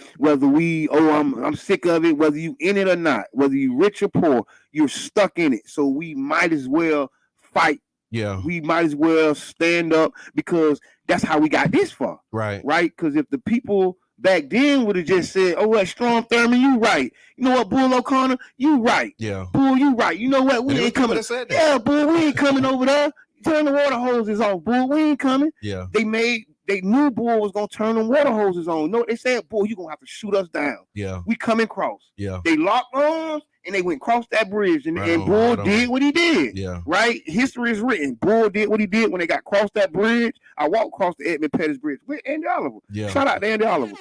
I'm sick of it, whether you in it or not, whether you rich or poor, you're stuck in it. So we might as well fight. Yeah. We might as well stand up because that's how we got this far. Right. Right. Because if the people back then would have just said, "Oh, what, Strom Thurmond, you right. You know what, Bull O'Connor, you right. Yeah. Bull, you right. You know what, we ain't coming. Yeah, Bull, we ain't coming over there. Turn the water hoses off, Bull. We ain't coming." Yeah. They knew Bull was gonna turn them water hoses on. No, they said, "Bull, you gonna have to shoot us down." Yeah. We coming cross. Yeah. They locked arms and they went across that bridge, and Bull did what he did. Yeah. Right. History is written. Bull did what he did when they got across that bridge. I walked across the Edmund Pettis Bridge with Andy Oliver. Yeah. Shout out to Andy Oliver.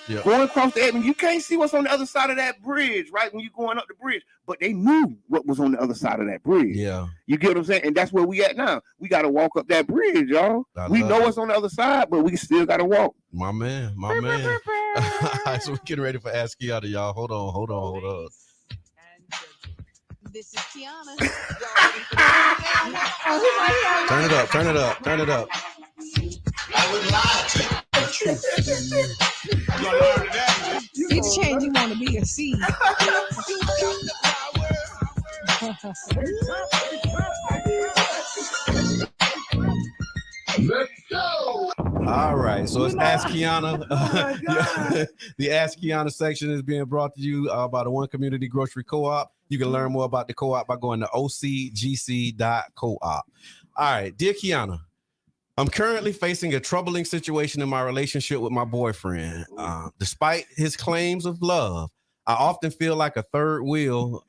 Yeah. Going across the Edmund, you can't see what's on the other side of that bridge, right? When you're going up the bridge, but they knew what was on the other side of that bridge. Yeah. You get what I'm saying? And that's where we at now. We got to walk up that bridge, y'all. We know what's on the other side, but we still got to walk. My man. All right, so we're getting ready for Ask Kiana, y'all. Hold on. This is Kiana. Turn it up. I would lie to you. Each change you want to be a seed. Let's go. All right, so it's Ask Kiana. The Ask Kiana section is being brought to you by the One Community Grocery Co-op. You can learn more about the co-op by going to ocgc.coop. All right, dear Kiana, I'm currently facing a troubling situation in my relationship with my boyfriend. Despite his claims of love, I often feel like a third wheel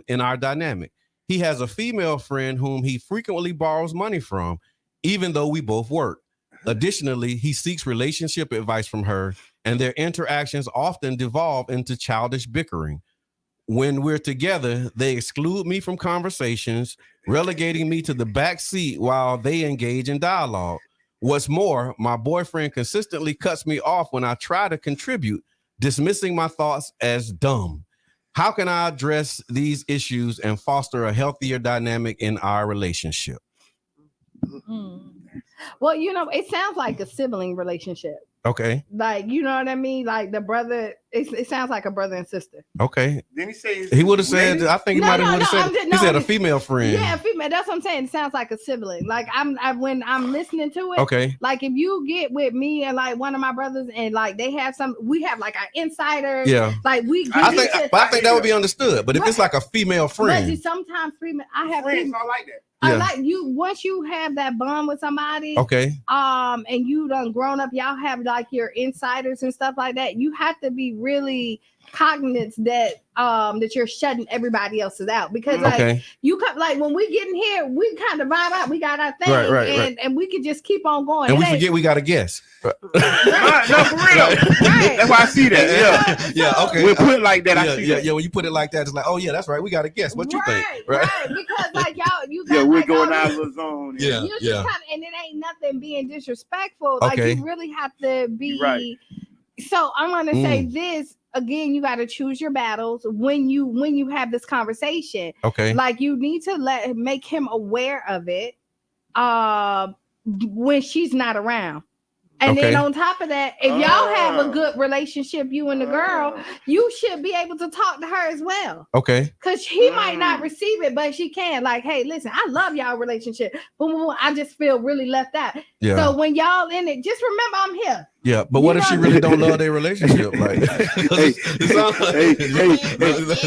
in our dynamic. He has a female friend whom he frequently borrows money from, even though we both work. Additionally, he seeks relationship advice from her, and their interactions often devolve into childish bickering. When we're together, they exclude me from conversations, relegating me to the back seat while they engage in dialogue. What's more, my boyfriend consistently cuts me off when I try to contribute, dismissing my thoughts as dumb. How can I address these issues and foster a healthier dynamic in our relationship? Well, it sounds like a sibling relationship. Okay. Like, you know what I mean? Like the brother, it sounds like a brother and sister. Okay. Then he said he would have said, I think he might have said, he said a female friend. Yeah, female. That's what I'm saying. It sounds like a sibling. Like when I'm listening to it. Okay. Like if you get with me and like one of my brothers and like they have we have like our insiders. Yeah. Like I think that would be understood. But if it's like a female friend. But sometimes I have friends all like that. I like you once you have that bond with somebody, okay. And you done grown up, y'all have like your insiders and stuff like that. You have to be really cognizant that you're shutting everybody else's out because like you come like when we get in here, we kind of vibe out. We got our thing, and we can just keep on going. And we forget we got a guest. No, for real. Right. That's why I see that. Yeah. Okay. We put it like that. I see that. Yeah. When you put it like that, it's like, oh yeah, that's right. We got a guest. What you think? Right. Because like you got we're like, going out of the zone. Yeah. And it ain't nothing being disrespectful. Like you really have to be. Right. So I'm gonna say this. Again, you got to choose your battles when you have this conversation. Okay. Like you need to make him aware of it when she's not around. And then on top of that, if y'all have a good relationship, you and the girl, you should be able to talk to her as well. Okay. Because he might not receive it, but she can. Like, hey, listen, I love y'all relationship. Boom, boom, boom. I just feel really left out. Yeah. So when y'all in it, just remember I'm here. Yeah, but what if she really don't love their relationship? Like,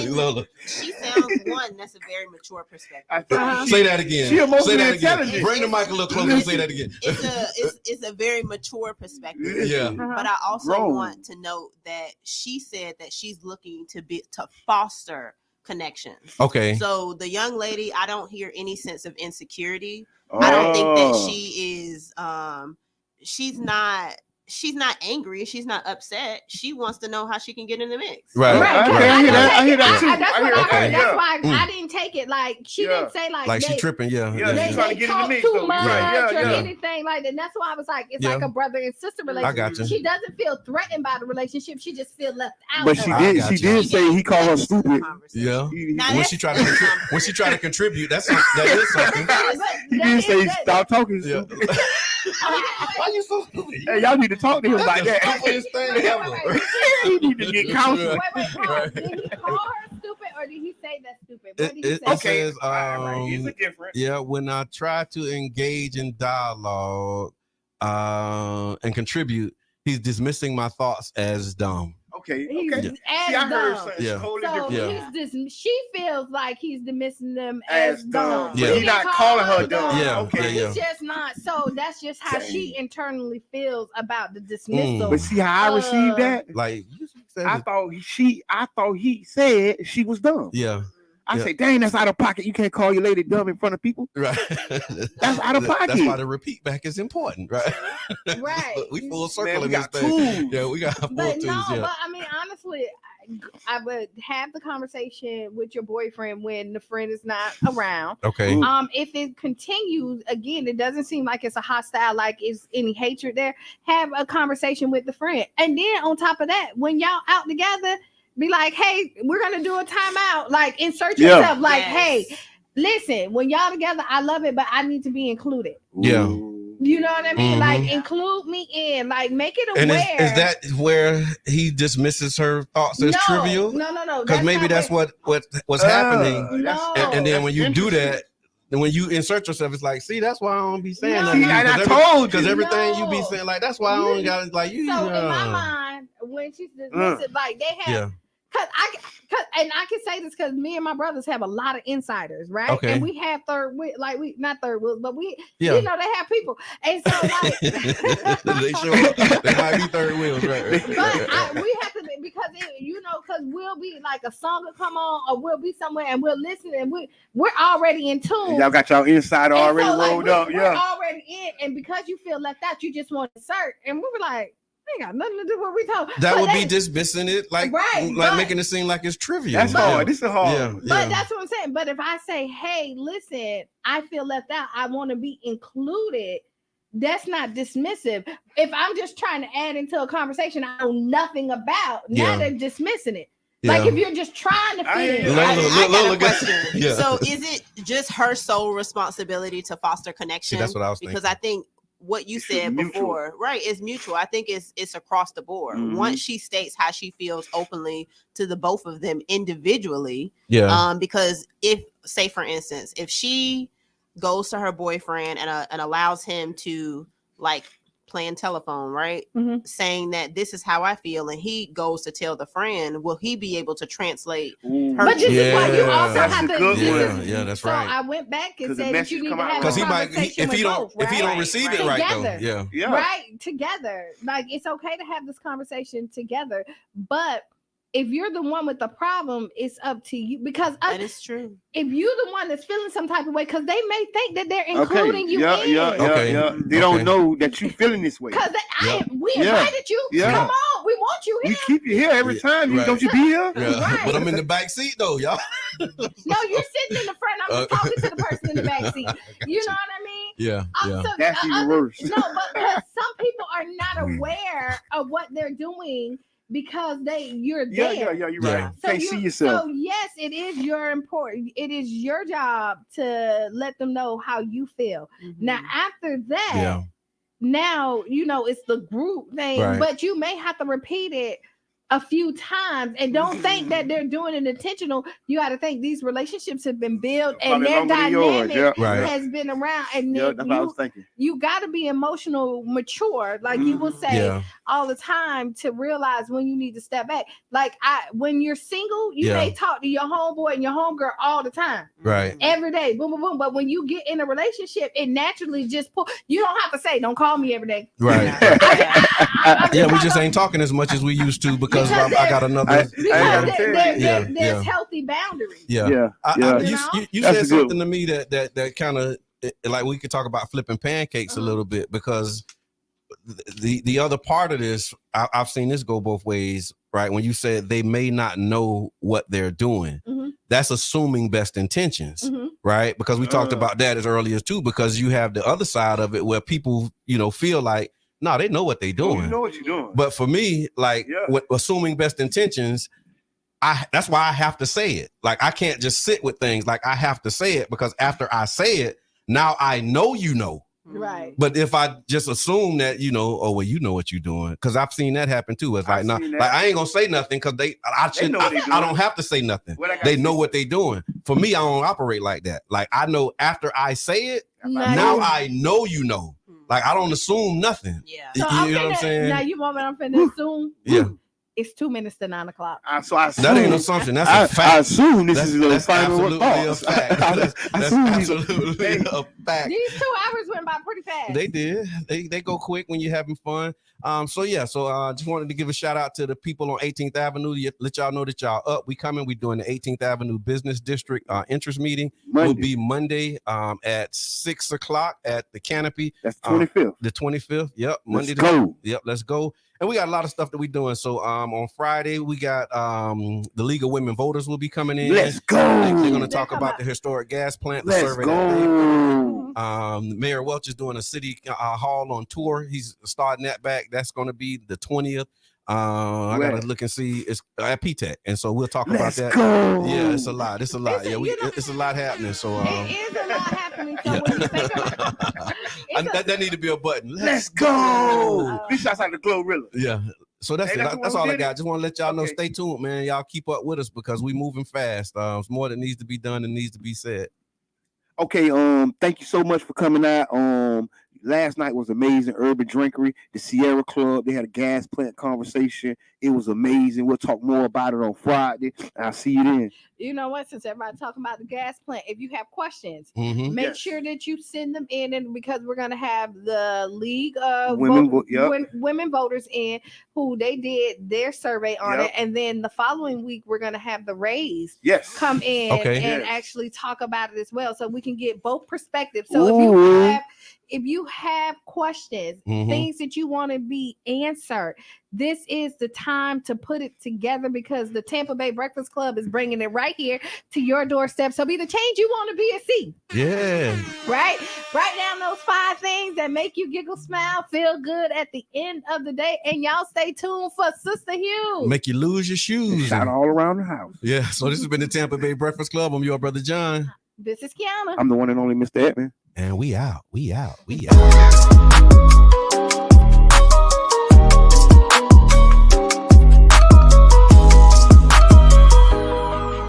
Lola. She sounds one. That's a very mature perspective. Say that again. She emotionally intelligent. Bring the mic a little closer. Say that again. It's a very mature perspective. Yeah. But I also want to note that she said that she's looking to foster connections. Okay. So the young lady, I don't hear any sense of insecurity. I don't think that she is. She's not angry. She's not upset. She wants to know how she can get in the mix. Right. I hear that too. That's what I heard. That's why I didn't take it. Like she didn't say like she tripping. They trying to get in the mix too much or anything like that. And that's why I was like, it's like a brother and sister relationship. I got you. She doesn't feel threatened by the relationship. She just feels left out. But she did say he called her stupid. Yeah. When she tried to contribute, that is something. He did say stop talking stupid. Why you so stupid? Hey, y'all need to talk to him like that. Stupidest thing ever. He need to get counseling. Wait. Did he call her stupid or did he say that's stupid? What did he say? It says, here's the difference. Yeah, when I try to engage in dialogue and contribute, he's dismissing my thoughts as dumb. Okay. See, I heard something totally different. She feels like he's dismissing them as dumb. Yeah. He's not calling her dumb. Yeah. Okay. He's just not. So that's just how she internally feels about the dismissal. But see how I received that? Like I thought he said she was dumb. Yeah. I say, dang, that's out of pocket. You can't call your lady dumb in front of people. Right. That's out of pocket. That's why the repeat back is important, right? Right. We full circle Man, in this thing. Yeah, we got full tools. But I mean, honestly, I would have the conversation with your boyfriend when the friend is not around. Okay. If it continues, again, it doesn't seem like it's a hostile, like it's any hatred there. Have a conversation with the friend. And then on top of that, when y'all out together, be like, hey, we're gonna do a timeout. Like, insert yourself. Like, hey, listen, when y'all together, I love it, but I need to be included. Yeah. You know what I mean? Like, include me in. Like, make it aware. And is that where he dismisses her thoughts as trivial? No. Because maybe that's what's happening. No. And then when you do that, and when you insert yourself, it's like, see, that's why I don't be saying that. And I told you. Because everything you be saying, like, that's why I don't got it. Like, you. So in my mind, when she's dismissing, like, they have. And I can say this because me and my brothers have a lot of insiders, right? Okay. And we have not third wheels, but we, you know, they have people. And so like they show up. They might be third wheels, right? But we have to, because because we'll be like a song will come on, or we'll be somewhere and we'll listen, and we're already in tune. Y'all got y'all insider already rolled up, we're already in, and because you feel left out, you just want to insert, and we were like, ain't got nothing to do with what we talk. That would be dismissing it, like making it seem like it's trivial. That's hard. This is hard. Yeah, but that's what I'm saying. But if I say, hey, listen, I feel left out, I want to be included, that's not dismissive. If I'm just trying to add into a conversation I know nothing about, now they're dismissing it. Like if you're just trying to fit in. I got a question. So is it just her sole responsibility to foster connection? See, that's what I was thinking. Because I think what you said before, right, is mutual. I think it's across the board. Once she states how she feels openly to the both of them individually, because if, say for instance, if she goes to her boyfriend and allows him to like playing telephone, right, saying that this is how I feel, and he goes to tell the friend, will he be able to translate her? But this is why you also have to. Yeah, that's so right. I went back and said that you need to have because a he might, conversation if he don't receive it right though, right, together. Like it's okay to have this conversation together, but if you're the one with the problem, it's up to you, because that is true. If you're the one that's feeling some type of way, because they may think that they're including you in. They don't know that you're feeling this way. Because we invited you. Come on, we want you here. We keep you here every time. Don't you be here? Right. But I'm in the back seat though, y'all. No, you're sitting in the front. I'm just talking to the person in the back seat. You know what I mean? Yeah. So, that's even worse. No, but some people are not aware of what they're doing, because you're there. You're right. So can't see yourself. So yes, it is it is your job to let them know how you feel. Now after that, now it's the group thing, but you may have to repeat it a few times and don't think that they're doing it intentional. You got to think these relationships have been built and their dynamic has been around. And that's what I was thinking. You got to be emotional mature, like you will say all the time, to realize when you need to step back. Like when you're single, you may talk to your homeboy and your homegirl all the time, right? Every day, boom, boom, boom. But when you get in a relationship, it naturally just you don't have to say, "Don't call me every day," right? We just ain't talking as much as we used to because I got another. There's healthy boundaries. You said something to me that kind of like we could talk about flipping pancakes a little bit, because the other part of this, I've seen this go both ways, right? When you said they may not know what they're doing, that's assuming best intentions, right? Because we talked about that as early as too, because you have the other side of it where people, feel like, no, they know what they're doing. You know what you're doing. But for me, like with assuming best intentions, that's why I have to say it. Like I can't just sit with things. Like I have to say it, because after I say it, now I know Right. But if I just assume that, oh, well, you know what you're doing, because I've seen that happen too. It's like, I ain't gonna say nothing because I don't have to say nothing. They know what they're doing. For me, I don't operate like that. Like I know after I say it, now I know Like I don't assume nothing. Yeah. So you know what I'm saying? Now you want me? I'm finna assume. Yeah. It's 2 minutes to 9 o'clock. So I assume, that ain't an assumption. That's a fact. I assume this is the final thoughts. A fact. That's absolutely a fact. These 2 hours went by pretty fast. They did. They go quick when you're having fun. So just wanted to give a shout out to the people on 18th Avenue. Let y'all know that y'all up. We coming. We doing the 18th Avenue Business District interest meeting. Will be Monday at 6 o'clock at the Canopy. That's 25th. The 25th. Yep. Monday. Let's go. Yep. Let's go. And we got a lot of stuff that we're doing. So on Friday, we got the League of Women Voters will be coming in. Let's go. They're going to talk about the historic gas plant. Let's go. Mayor Welch is doing a city hall on tour. He's starting that back. That's going to be the 20th. I gotta look and see. It's at PTEC, and so we'll talk about that. Go. Yeah, it's a lot. It's a lot. It's a lot happening. So it is a lot happening. So when you think about that need to be a button. Let's go. This shouts out to Glorilla. Yeah. So that's all I got. Just want to let y'all know. Stay tuned, man. Y'all keep up with us because we moving fast. There's more that needs to be done and needs to be said. Okay. Thank you so much for coming out. Last night was amazing. Urban Drinkery, the Sierra Club. They had a gas plant conversation. It was amazing. We'll talk more about it on Friday. I'll see you then. You know what? Since everybody's talking about the gas plant, if you have questions, make sure that you send them in, and because we're going to have the League of Women Voters in, who they did their survey on it, and then the following week we're going to have the Raise come in and actually talk about it as well, so we can get both perspectives. So if you have questions, things that you want to be answered, this is the time to put it together, because the Tampa Bay Breakfast Club is bringing it right here to your doorstep. So be the change you want to be and see. Yeah. Right? Write down those 5 things that make you giggle, smile, feel good at the end of the day. And y'all stay tuned for Sister Hugh. Make you lose your shoes. Shout all around the house. Yeah. So this has been the Tampa Bay Breakfast Club. I'm your brother John. This is Kiana. I'm the one and only Mr. Edmund. And we out.